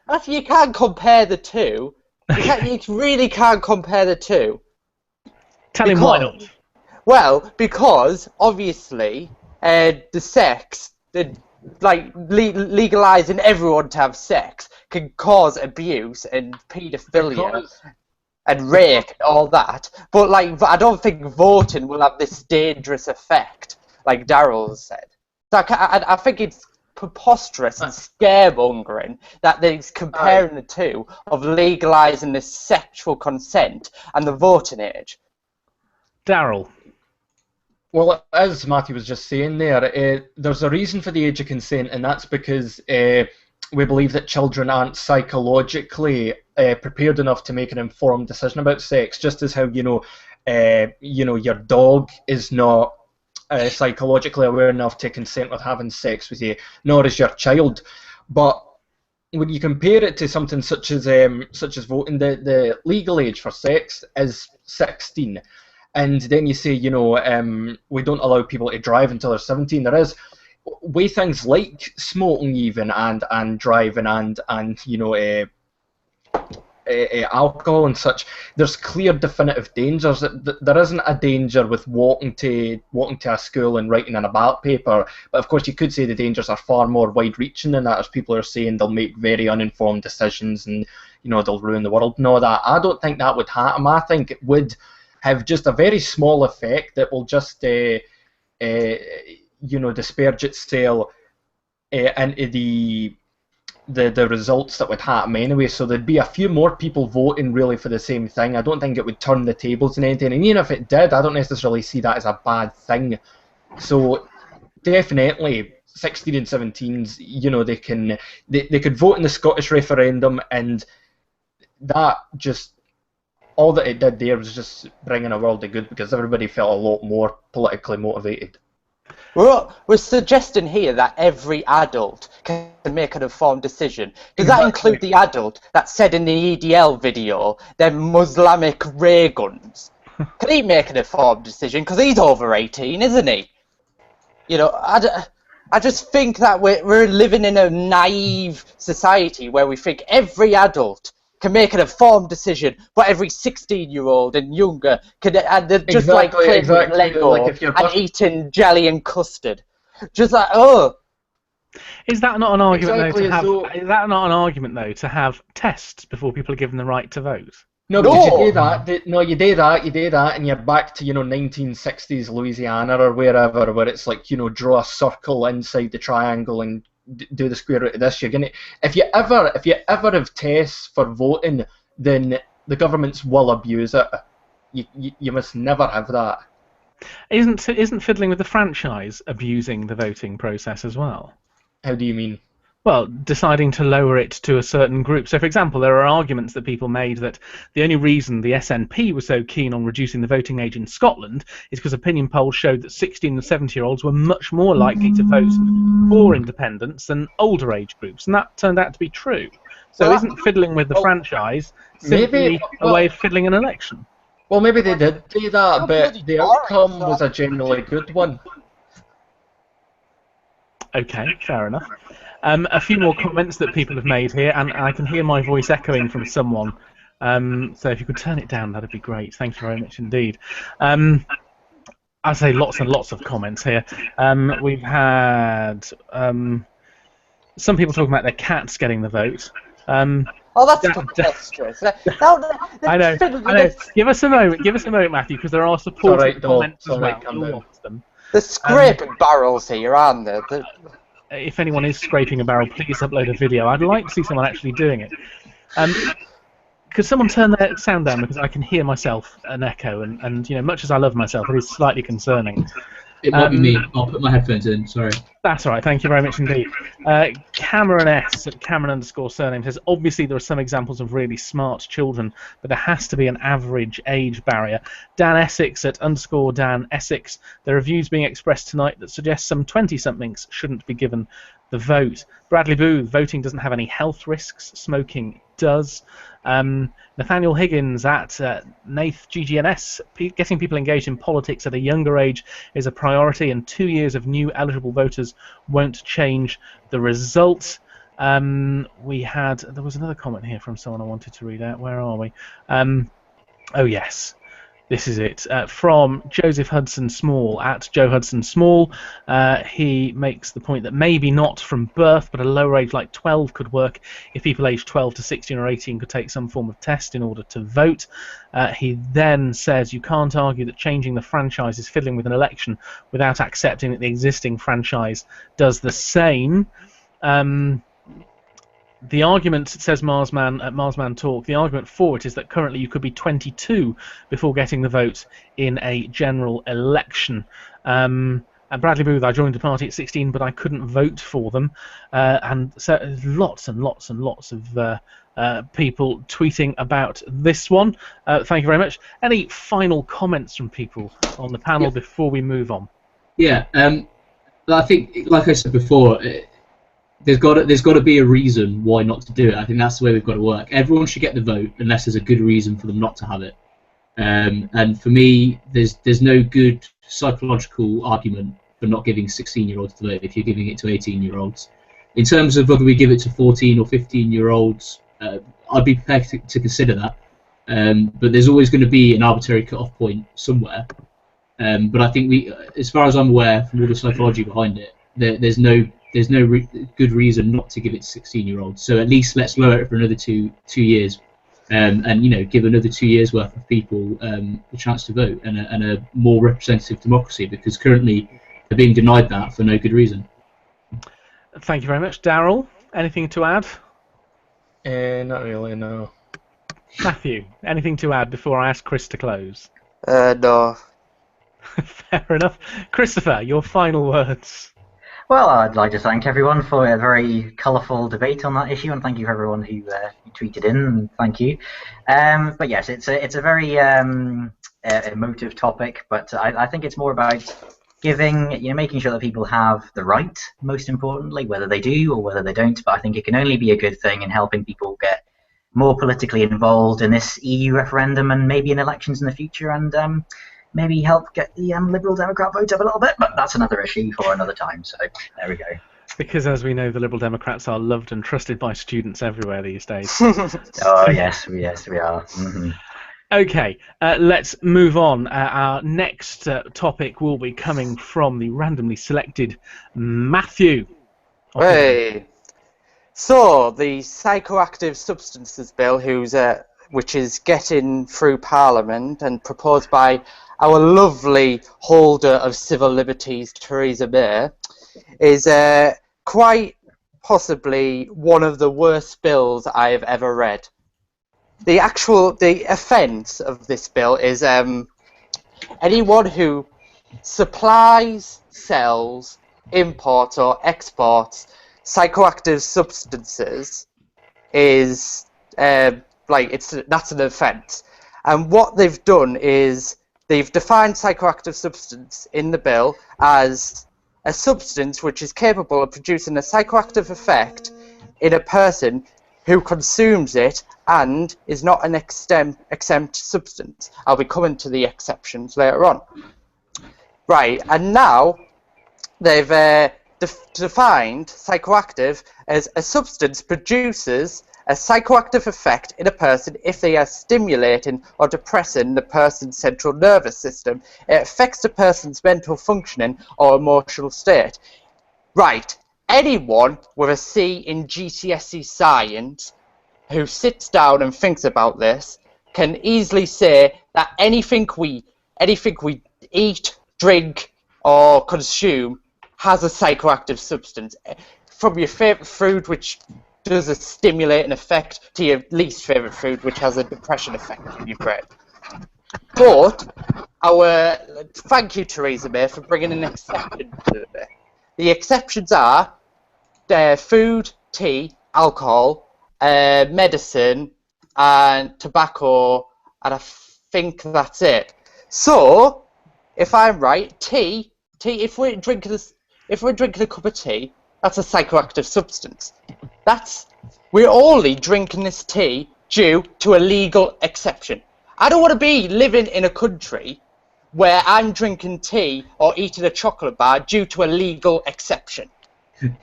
that's you can't compare the two. You really can't compare the two. Tell him why not. Well, because obviously the sex, legalizing everyone to have sex can cause abuse and paedophilia and rape and all that. But I don't think voting will have this dangerous effect, like Daryl said. So I think it's preposterous and scaremongering that they're comparing the two of legalising the sexual consent and the voting age. Daryl. Well, as Matthew was just saying there, there's a reason for the age of consent, and that's because we believe that children aren't psychologically prepared enough to make an informed decision about sex, just as how, your dog is not psychologically aware enough to consent with having sex with you, nor is your child. But when you compare it to something such as voting, the legal age for sex is 16, and then you say, we don't allow people to drive until they're 17. There is way things like smoking even and driving and alcohol and such. There's clear definitive dangers. There isn't a danger with walking to a school and writing in a ballot paper, but of course you could say the dangers are far more wide-reaching than that, as people are saying they'll make very uninformed decisions and they'll ruin the world and all that. I don't think that would happen. I think it would have just a very small effect that will just disperse itself into the results that would happen anyway. So there'd be a few more people voting really for the same thing. I don't think it would turn the tables in anything, and even if it did, I don't necessarily see that as a bad thing. So definitely 16 and 17s, they could vote in the Scottish referendum, and that just, all that it did there was just bringing a world of good, because everybody felt a lot more politically motivated. We're suggesting here that every adult can make an informed decision. Does that include the adult that said in the EDL video they're Muslimic ray guns? Can he make an informed decision? Because he's over 18, isn't he? I just think that we're living in a naive society where we think every adult can make an informed decision, but every 16-year-old and younger can, and they're just playing with Lego and eating jelly and custard. Just like, oh. Is that not an argument Is that not an argument though to have tests before people are given the right to vote? No, because you do that, and you're back to 1960s Louisiana or wherever, where it's like draw a circle inside the triangle and do the square root of this. You're gonna, if you ever have tests for voting, then the governments will abuse it. You must never have that. Isn't fiddling with the franchise abusing the voting process as well? How do you mean? Well, deciding to lower it to a certain group. So, for example, there are arguments that people made that the only reason the SNP was so keen on reducing the voting age in Scotland is because opinion polls showed that 16 and 70-year-olds were much more likely to vote for independence than older age groups, and that turned out to be true. So, Well, isn't fiddling with the franchise simply a way of fiddling an election? Well, maybe they did do that, but the outcome was a generally good one. Okay, fair enough. A few more comments that people have made here, and I can hear my voice echoing from someone. So if you could turn it down, that'd be great. Thank you very much indeed. I'd say lots and lots of comments here. We've had some people talking about their cats getting the vote. Oh, that's preposterous. I know. Give us a moment, Matthew, because there are supporting comments as well. You'll watch them. They're scraping barrels here, aren't they? If anyone is scraping a barrel, please upload a video. I'd like to see someone actually doing it. Could someone turn their sound down, because I can hear myself an echo, and you know, much as I love myself, it is slightly concerning. It might be me. I'll put my headphones in. Sorry. That's all right. Thank you very much indeed. Cameron S at Cameron_surname says, obviously there are some examples of really smart children, but there has to be an average age barrier. Dan Essex at _Dan Essex, there are views being expressed tonight that suggest some 20-somethings shouldn't be given the vote. Bradley Booth, voting doesn't have any health risks. Smoking does. Nathaniel Higgins at Nath GGNS, getting people engaged in politics at a younger age is a priority, and 2 years of new eligible voters won't change the result. There was another comment here from someone I wanted to read out. Where are we? Oh yes. This is it. From Joseph Hudson Small at Joe Hudson Small. He makes the point that maybe not from birth, but a lower age like 12 could work if people aged 12 to 16 or 18 could take some form of test in order to vote. He then says you can't argue that changing the franchise is fiddling with an election without accepting that the existing franchise does the same. The argument, says Marsman at Marsman Talk, the argument for it is that currently you could be 22 before getting the vote in a general election. And Bradley Booth, I joined the party at 16, but I couldn't vote for them. And so lots and lots and lots of people tweeting about this one. Thank you very much. Any final comments from people on the panel before we move on? Yeah, I think, like I said before, there's got to be a reason why not to do it. I think that's the way we've got to work. Everyone should get the vote unless there's a good reason for them not to have it. And for me, there's no good psychological argument for not giving 16-year-olds the vote if you're giving it to 18-year-olds. In terms of whether we give it to 14 or 15-year-olds, I'd be prepared to consider that. But there's always going to be an arbitrary cut-off point somewhere. But I think as far as I'm aware, from all the psychology behind it, there's no good reason not to give it to 16-year-olds. So at least let's lower it for another two years, and give another 2 years worth of people the chance to vote and a more representative democracy, because currently they're being denied that for no good reason. Thank you very much, Darryl. Anything to add? Not really, no. Matthew, anything to add before I ask Chris to close? No. Fair enough. Christopher, your final words. Well, I'd like to thank everyone for a very colourful debate on that issue, and thank you for everyone who tweeted in. Thank you. But yes, it's a very emotive topic, but I think it's more about making sure that people have the right, most importantly, whether they do or whether they don't. But I think it can only be a good thing in helping people get more politically involved in this EU referendum and maybe in elections in the future, and maybe help get the Liberal Democrat vote up a little bit, but that's another issue for another time, so there we go. Because as we know, the Liberal Democrats are loved and trusted by students everywhere these days. Oh, yes, we are. Mm-hmm. Okay, let's move on. Our next topic will be coming from the randomly selected Matthew. Hey! So, the Psychoactive Substances Bill, which is getting through Parliament and proposed by our lovely holder of civil liberties, Theresa May, is quite possibly one of the worst bills I have ever read. The offence of this bill is anyone who supplies, sells, imports, or exports psychoactive substances is that's an offence. And what they've done is they've defined psychoactive substance in the bill as a substance which is capable of producing a psychoactive effect in a person who consumes it and is not an exempt substance. I'll be coming to the exceptions later on. Right, and now they've defined psychoactive as a substance produces a psychoactive effect in a person if they are stimulating or depressing the person's central nervous system. It affects the person's mental functioning or emotional state. Right, anyone with a C in GCSE science who sits down and thinks about this can easily say that anything we eat, drink, or consume has a psychoactive substance. From your favourite food, which does a stimulating effect, to your least favourite food, which has a depression effect in your brain. But thank you, Theresa May, for bringing an exception to it. The exceptions are food, tea, alcohol, medicine, and tobacco, and I think that's it. So, if I'm right, tea. If we're drinking a cup of tea, that's a psychoactive substance. We're only drinking this tea due to a legal exception. I don't want to be living in a country where I'm drinking tea or eating a chocolate bar due to a legal exception.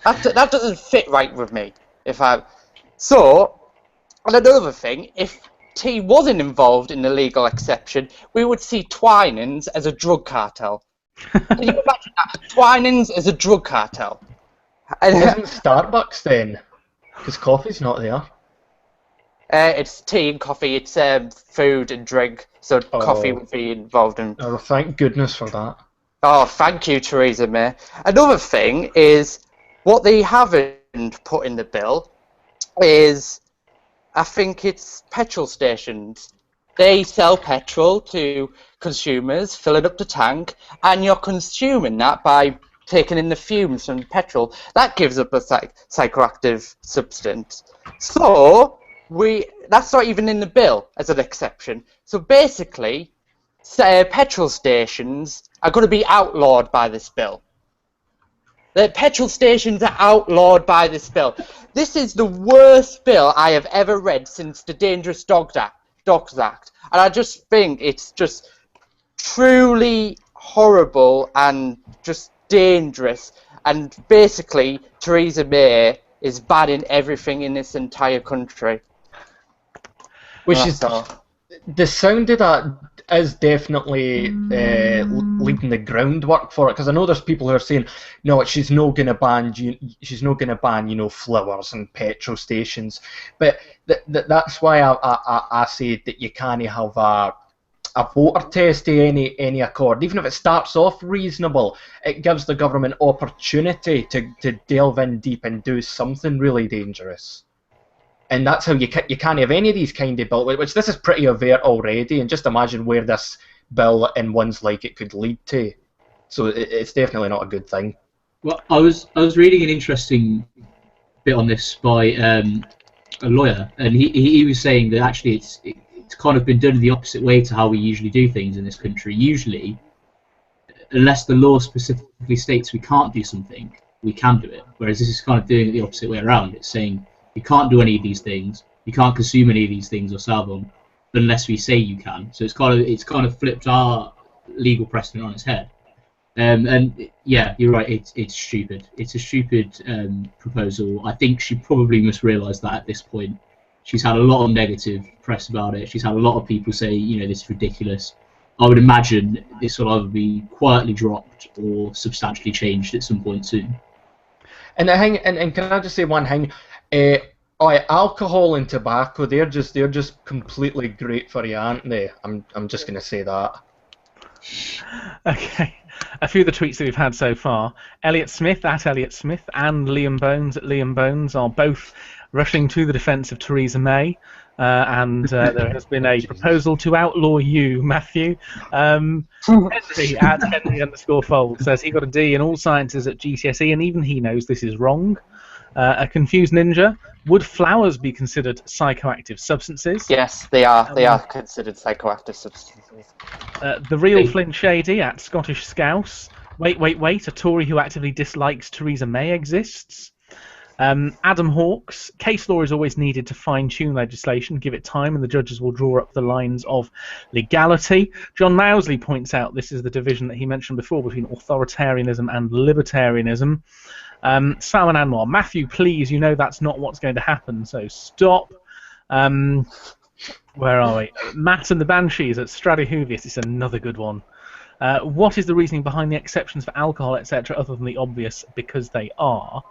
That doesn't fit right with me. So, and another thing, if tea wasn't involved in the legal exception, we would see Twinings as a drug cartel. Can you imagine that? Twinings as a drug cartel. Isn't Starbucks then? Because coffee's not there. It's tea and coffee. It's food and drink. So coffee would be involved in. Oh, thank goodness for that. Oh, thank you, Theresa May. Another thing is what they haven't put in the bill is, I think it's petrol stations. They sell petrol to consumers, filling up the tank, and you're consuming that by taking in the fumes from petrol. That gives up a psychoactive substance. So that's not even in the bill as an exception. So basically, petrol stations are going to be outlawed by this bill. The petrol stations are outlawed by this bill. This is the worst bill I have ever read since the Dangerous Dogs Act. And I just think it's just truly horrible and just dangerous. And basically, Theresa May is banning everything in this entire country. Which is the sound of that is definitely leading the groundwork for it, because I know there's people who are saying, no, she's not going to ban, flowers and petrol stations, but that's why I say that you can't have a voter test to any accord, even if it starts off reasonable. It gives the government opportunity to delve in deep and do something really dangerous. And that's how you can't have any of these kind of bills, which this is pretty overt already, and just imagine where this bill and ones like it could lead to. So it's definitely not a good thing. Well, I was reading an interesting bit on this by a lawyer, and he was saying that actually it's kind of been done in the opposite way to how we usually do things in this country. Usually, unless the law specifically states we can't do something, we can do it. Whereas this is kind of doing it the opposite way around. It's saying you can't do any of these things, you can't consume any of these things or sell them unless we say you can. So it's kind of flipped our legal precedent on its head. And yeah, you're right. It's stupid. It's a stupid proposal. I think she probably must realise that at this point. She's had a lot of negative press about it. She's had a lot of people say, this is ridiculous. I would imagine this will either be quietly dropped or substantially changed at some point soon. And can I just say one thing? Alcohol and tobacco, they're just completely great for you, aren't they? I'm just going to say that. Okay. A few of the tweets that we've had so far. Elliot Smith at Elliot Smith and Liam Bones at Liam Bones are both rushing to the defence of Theresa May. And there has been a proposal to outlaw you, Matthew. Henry at Henry_Fold says he got a D in all sciences at GCSE, and even he knows this is wrong. A confused ninja. Would flowers be considered psychoactive substances? Yes, they are. They are considered psychoactive substances. The real Flint Shady at Scottish Scouse. Wait. A Tory who actively dislikes Theresa May exists. Adam Hawkes, case law is always needed to fine-tune legislation. Give it time and the judges will draw up the lines of legality. John Mousley points out this is the division that he mentioned before between authoritarianism and libertarianism. Salman Anwar, Matthew, please, you know that's not what's going to happen, so stop. Where are we? Matt and the Banshees at Stradihuvius is another good one. What is the reasoning behind the exceptions for alcohol, etc., other than the obvious because they are?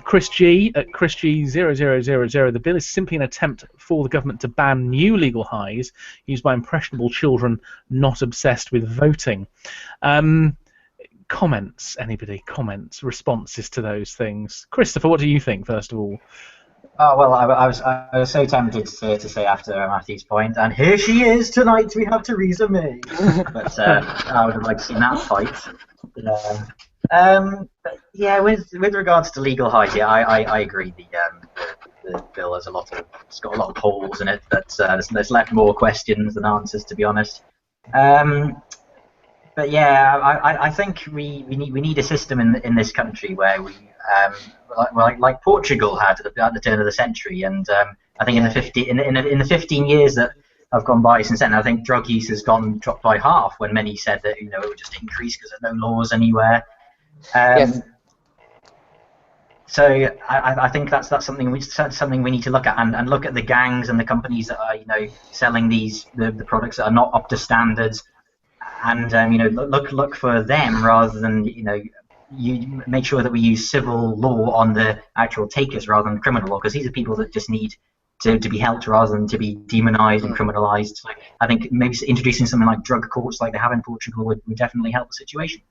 Chris G at Chris G0000, the bill is simply an attempt for the government to ban new legal highs used by impressionable children not obsessed with voting. Comments? Anybody? Comments? Responses to those things? Christopher, what do you think, first of all? Oh, well, I was so tempted to say after Matthew's point, and here she is tonight, we have Theresa May. But I would have liked to see that fight. But yeah, with regards to legal highs, yeah, I agree. The bill has it's got a lot of holes in it, but there's left more questions than answers, to be honest. But yeah, I think we need a system in this country where we like Portugal had at the turn of the century, and I think in the 15 years that have gone by since then, I think drug use has dropped by half. When many said that it would just increase because there's no laws anywhere. Yes. So I think that's something we need to look at, and look at the gangs and the companies that are selling the products that are not up to standards, and look for them rather than you make sure that we use civil law on the actual takers rather than criminal law, because these are people that just need to be helped rather than to be demonized and criminalized. So I think maybe introducing something like drug courts like they have in Portugal would definitely help the situation.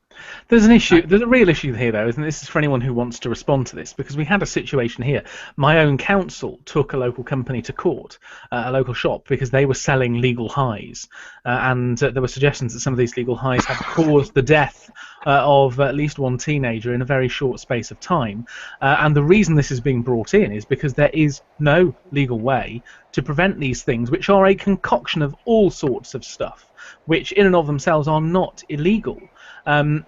There's an issue. There's a real issue here, though, isn't this? Is for anyone who wants to respond to this, because we had a situation here. My own council took a local company to court, a local shop, because they were selling legal highs, and there were suggestions that some of these legal highs had caused the death of at least one teenager in a very short space of time. And the reason this is being brought in is because there is no legal way to prevent these things, which are a concoction of all sorts of stuff, which in and of themselves are not illegal.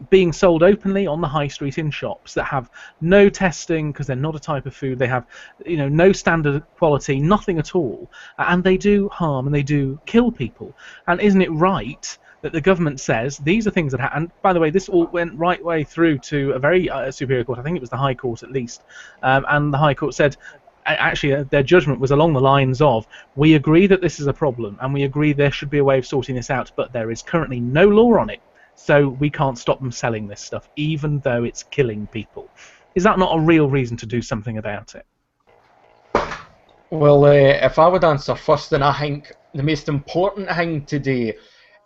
Being sold openly on the high street in shops that have no testing because they're not a type of food, they have no standard quality, nothing at all, and they do harm and they do kill people. And isn't it right that the government says these are things that happen? And by the way, this all went right way through to a very superior court. I think it was the High Court at least, and the High Court said actually their judgment was along the lines of, we agree that this is a problem and we agree there should be a way of sorting this out, but there is currently no law on it. So we can't stop them selling this stuff, even though it's killing people. Is that not a real reason to do something about it? Well, if I would answer first, then I think the most important thing today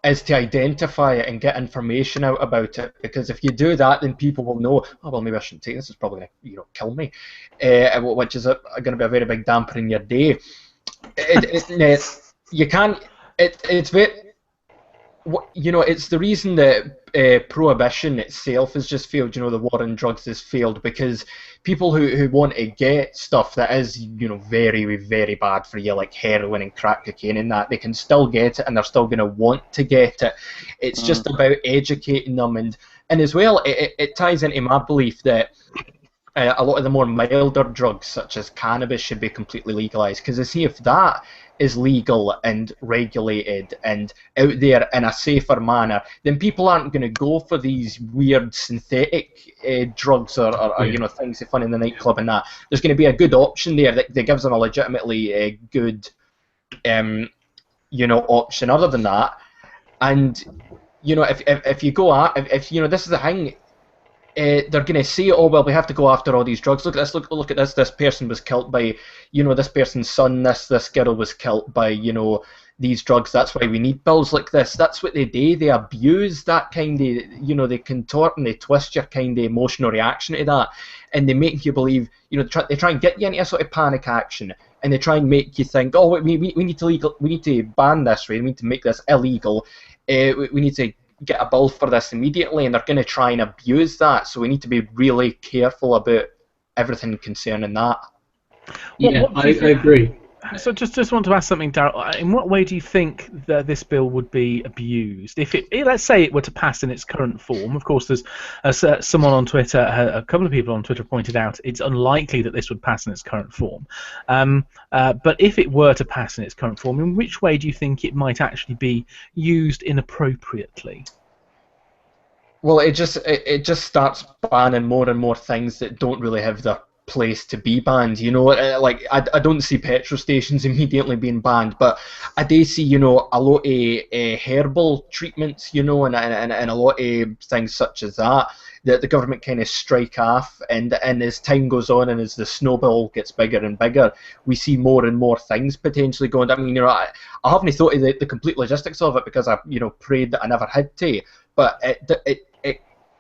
is to identify it and get information out about it. Because if you do that, then people will know, oh, well, maybe I shouldn't take this. It's probably going to kill me, which is going to be a very big damper in your day. You can't. It's very. It's the reason that prohibition itself has just failed. The war on drugs has failed because people who want to get stuff that is, very, very bad for you, like heroin and crack cocaine and that, they can still get it and they're still going to want to get it. It's just about educating them, and as well, it ties into my belief that a lot of the more milder drugs, such as cannabis, should be completely legalized. Because I see if that is legal and regulated and out there in a safer manner, then people aren't going to go for these weird synthetic drugs or things they find in the nightclub and that. There's going to be a good option there that gives them a legitimately good option other than that. And if you go at, if this is the thing, they're going to say, oh well, we have to go after all these drugs. Look at this. Look at this. This person was killed by, this person's son. This girl was killed by, these drugs. That's why we need bills like this. That's what they do. They abuse that kind of, they contort and they twist your kind of emotional reaction to that, and they make you believe, they try and get you into a sort of panic action, and they try and make you think, oh, we need to ban this, right? We need to make this illegal. We need to get a bill for this immediately, and they're going to try and abuse that. So we need to be really careful about everything concerning that. Yeah, I agree. So just want to ask something, Daryl. In what way do you think that this bill would be abused? If let's say it were to pass in its current form, of course, there's someone on Twitter, a couple of people on Twitter pointed out it's unlikely that this would pass in its current form. But if it were to pass in its current form, in which way do you think it might actually be used inappropriately? Well, it just starts banning more and more things that don't really have their place to be banned. Like I don't see petrol stations immediately being banned, but I do see a lot of herbal treatments, and a lot of things such as that the government kind of strike off, and as time goes on and as the snowball gets bigger and bigger, we see more and more things potentially going. I mean, I haven't thought of the complete logistics of it because I prayed that I never had to, but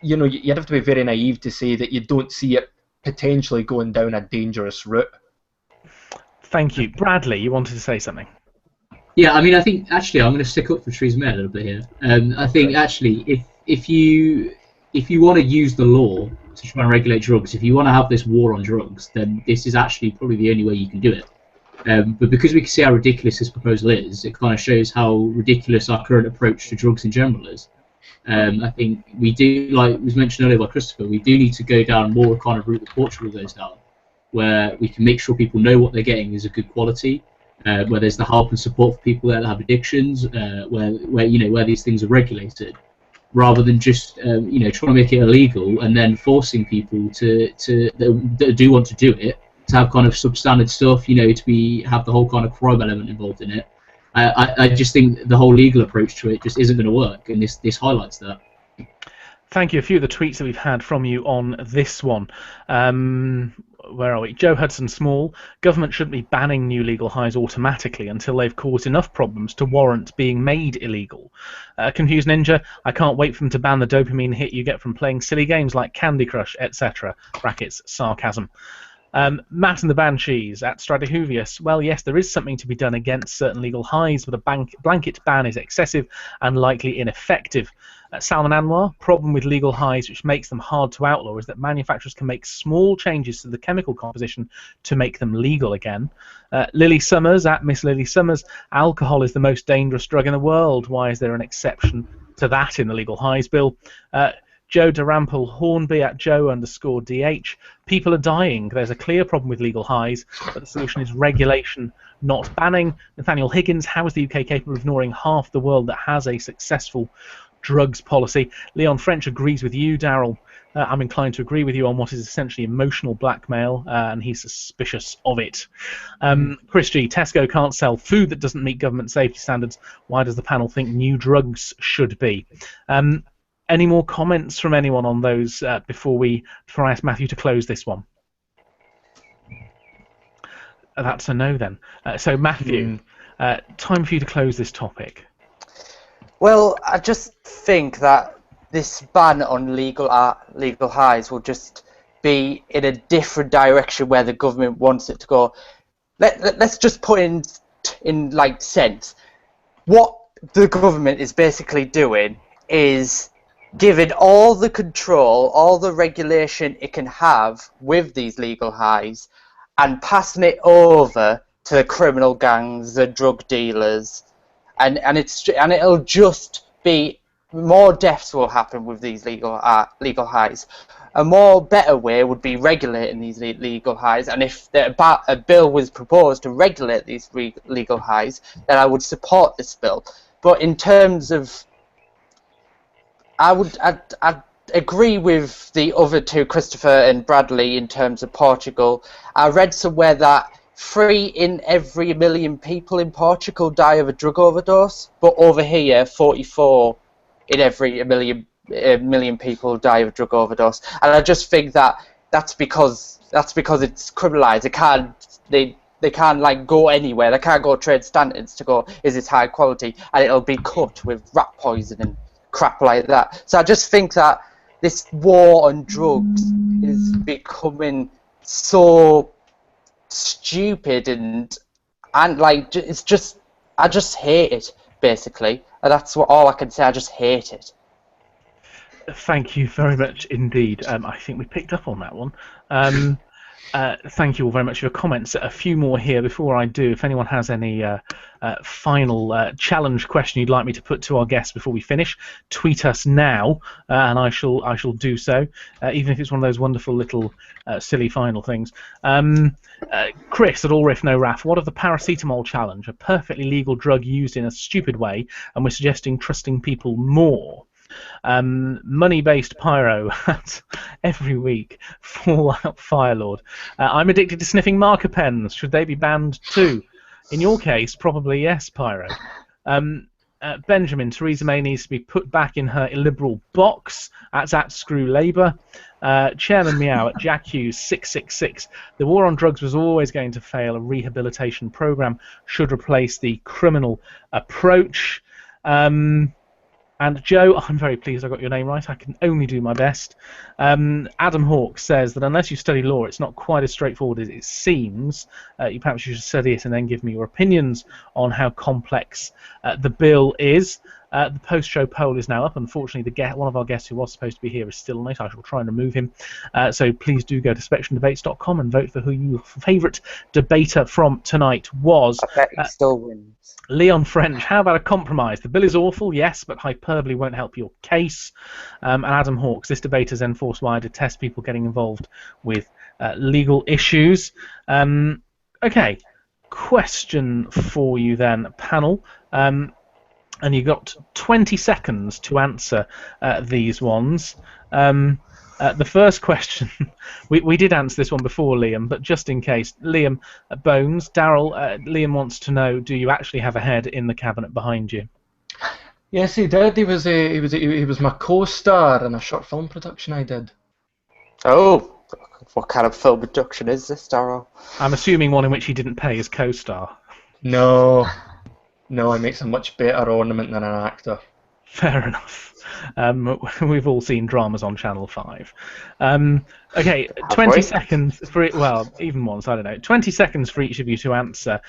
you'd have to be very naive to say that you don't see it potentially going down a dangerous route. Thank you. Bradley, you wanted to say something? Yeah, I mean, I think actually I'm going to stick up for Theresa May a little bit here. I think actually if you want to use the law to try and regulate drugs, if you want to have this war on drugs, then this is actually probably the only way you can do it. But because we can see how ridiculous this proposal is, it kind of shows how ridiculous our current approach to drugs in general is. I think we do, like was mentioned earlier by Christopher, we do need to go down more kind of route that Portugal goes down, where we can make sure people know what they're getting is a good quality, where there's the help and support for people that have addictions, where these things are regulated, rather than just trying to make it illegal and then forcing people that do want to do it to have kind of substandard stuff, to have the whole kind of crime element involved in it. I just think the whole legal approach to it just isn't going to work, and this highlights that. Thank you. A few of the tweets that we've had from you on this one. Where are we? Joe Hudson Small. Government shouldn't be banning new legal highs automatically until they've caused enough problems to warrant being made illegal. Confused Ninja. I can't wait for them to ban the dopamine hit you get from playing silly games like Candy Crush, etc. Brackets sarcasm. Matt and the Banshees at Stradihuvius. Well, yes, there is something to be done against certain legal highs, but a blanket ban is excessive and likely ineffective. Salman Anwar, problem with legal highs which makes them hard to outlaw is that manufacturers can make small changes to the chemical composition to make them legal again. Lily Summers at Miss Lily Summers. Alcohol is the most dangerous drug in the world. Why is there an exception to that in the legal highs bill? Joe Darampel Hornby at Joe_DH. People are dying. There's a clear problem with legal highs, but the solution is regulation, not banning. Nathaniel Higgins, how is the UK capable of ignoring half the world that has a successful drugs policy? Leon French agrees with you, Daryl. I'm inclined to agree with you on what is essentially emotional blackmail, and he's suspicious of it. Chris G, Tesco can't sell food that doesn't meet government safety standards. Why does the panel think new drugs should be? Any more comments from anyone on those before I ask Matthew to close this one? That's a no then. So Matthew, time for you to close this topic. Well, I just think that this ban on legal highs will just be in a different direction where the government wants it to go. Let's just put in like sense. What the government is basically doing is giving all the control, all the regulation it can have with these legal highs, and passing it over to the criminal gangs, the drug dealers, and it'll just be more deaths will happen with these legal highs. A more better way would be regulating these legal highs, and if a bill was proposed to regulate these legal highs, then I would support this bill. But in terms of I'd agree with the other two, Christopher and Bradley, in terms of Portugal. I read somewhere that 3 in every 1 million people in Portugal die of a drug overdose, but over here 44 in every 1 million a million people die of drug overdose, and I just think that that's because it's criminalised. They can't like go anywhere. They can't go trade standards to go, is this high quality? And it'll be cut with rat poison and crap like that. So I just think that this war on drugs is becoming so stupid and like it's just, I just hate it basically. And that's all I can say. I just hate it. Thank you very much indeed. I think we picked up on that one. Thank you all very much for your comments. A few more here before I do. If anyone has any final challenge question you'd like me to put to our guests before we finish, tweet us now, and I shall do so, even if it's one of those wonderful little silly final things. Chris at All Riff No Raff, what of the paracetamol challenge? A perfectly legal drug used in a stupid way, and we're suggesting trusting people more. Money-based pyro every week. Fallout Firelord. I'm addicted to sniffing marker pens. Should they be banned too? In your case, probably yes, pyro. Benjamin, Theresa May needs to be put back in her illiberal box. That's at Screw Labour. Chairman Meow at Jack Hughes 666. The war on drugs was always going to fail. A rehabilitation program should replace the criminal approach. And Joe, I'm very pleased I got your name right. I can only do my best. Adam Hawke says that unless you study law, it's not quite as straightforward as it seems. Perhaps you should study it and then give me your opinions on how complex the bill is. The post-show poll is now up. Unfortunately, one of our guests who was supposed to be here is still on it. I shall try and remove him. So please do go to spectrumdebates.com and vote for who your favourite debater from tonight was. I bet he still wins. Leon French, how about a compromise? The bill is awful, yes, but hyperbole won't help your case. And Adam Hawkes, this debate has enforced why I detest people getting involved with legal issues. Okay, question for you then, panel. And you've got 20 seconds to answer these ones. The first question, we did answer this one before, Liam, but just in case, Liam, Bones, Daryl, Liam wants to know: do you actually have a head in the cabinet behind you? Yes, he did. He was my co-star in a short film production I did. Oh, what kind of film production is this, Daryl? I'm assuming one in which he didn't pay his co-star. No, he makes a much better ornament than an actor. Fair enough. We've all seen dramas on Channel 5. Okay, 20 seconds for it. Well, even once, I don't know. 20 seconds for each of you to answer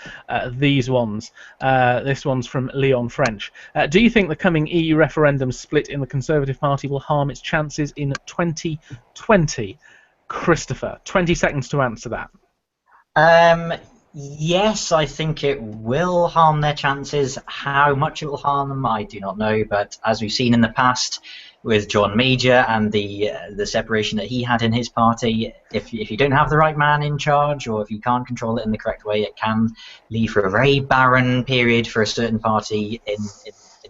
these ones. This one's from Leon French. Do you think the coming EU referendum split in the Conservative Party will harm its chances in 2020? Christopher, 20 seconds to answer that. Yes, I think it will harm their chances. How much it will harm them, I do not know. But as we've seen in the past with John Major and the separation that he had in his party, if you don't have the right man in charge, or if you can't control it in the correct way, it can leave for a very barren period for a certain party in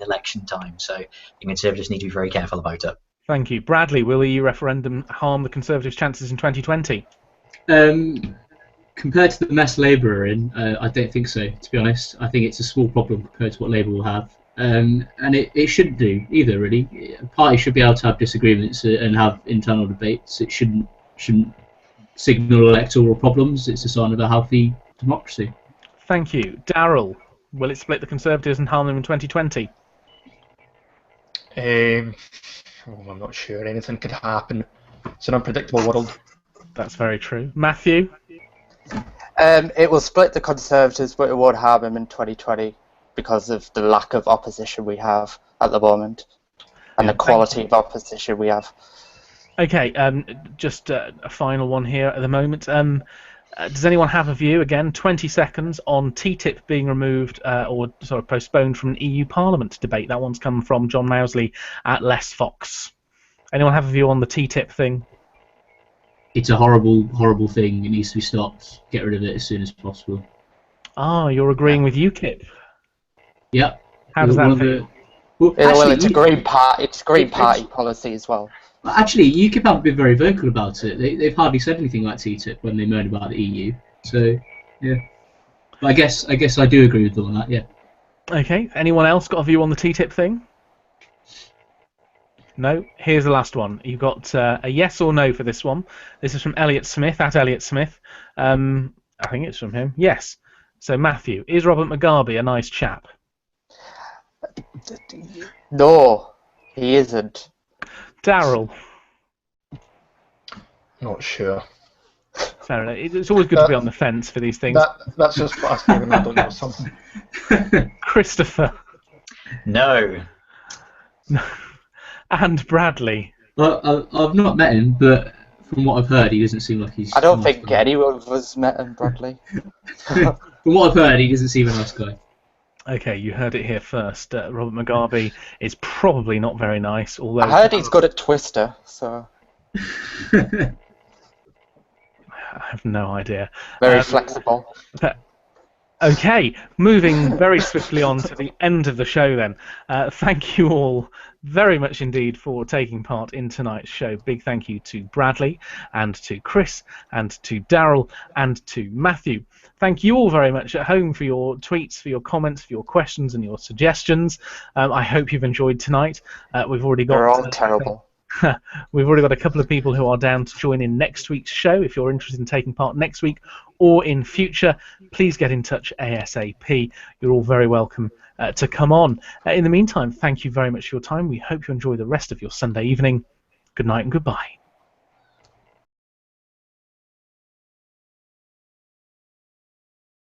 election time. So the Conservatives need to be very careful about it. Thank you. Bradley, will the EU referendum harm the Conservatives' chances in 2020? Compared to the mess Labour are in, I don't think so, to be honest. I think it's a small problem compared to what Labour will have. And it shouldn't do either, really. A party should be able to have disagreements and have internal debates. It shouldn't signal electoral problems. It's a sign of a healthy democracy. Thank you. Daryl, will it split the Conservatives and harm them in 2020? I'm not sure. Anything could happen. It's an unpredictable world. That's very true. Matthew? It will split the Conservatives, but it won't harm them in 2020 because of the lack of opposition we have at the moment and the quality of opposition we have. Okay, just a final one here at the moment. Does anyone have a view, again, 20 seconds, on TTIP being removed or sort of postponed from an EU Parliament debate? That one's come from John Mousley at Les Fox. Anyone have a view on the TTIP thing? It's a horrible, horrible thing. It needs to be stopped. Get rid of it as soon as possible. Ah, you're agreeing with UKIP. Yeah. How does that feel? Well, it's a Green Party policy as well. Actually, UKIP haven't been very vocal about it. They've hardly said anything like TTIP when they moan about the EU. So, yeah. But I guess I do agree with them on that. Yeah. Okay. Anyone else got a view on the TTIP thing? No. Here's the last one. You've got a yes or no for this one. This is from Elliot Smith, at Elliot Smith. I think it's from him. Yes. So, Matthew, is Robert Mugabe a nice chap? No, he isn't. Daryl. Not sure. Fair enough. It's always good to be on the fence for these things. That's just what I say when I don't know something. Christopher. No. And Bradley. Well, I've not met him, but from what I've heard, he doesn't seem like he's. I don't a nice think guy. anyone of us met him, Bradley. From what I've heard, he doesn't seem a nice guy. Okay, you heard it here first. Robert Mugabe is probably not very nice, although I heard he's good at Twister, so I have no idea. very flexible. Okay, moving very swiftly on to the end of the show then. Thank you all very much indeed for taking part in tonight's show. Big thank you to Bradley and to Chris and to Daryl and to Matthew. Thank you all very much at home for your tweets, for your comments, for your questions and your suggestions. I hope you've enjoyed tonight. We've already got... They're all terrible. We've already got a couple of people who are down to join in next week's show. If you're interested in taking part next week or in future, please get in touch ASAP. You're all very welcome to come on. In the meantime, thank you very much for your time. We hope you enjoy the rest of your Sunday evening. Good night and goodbye.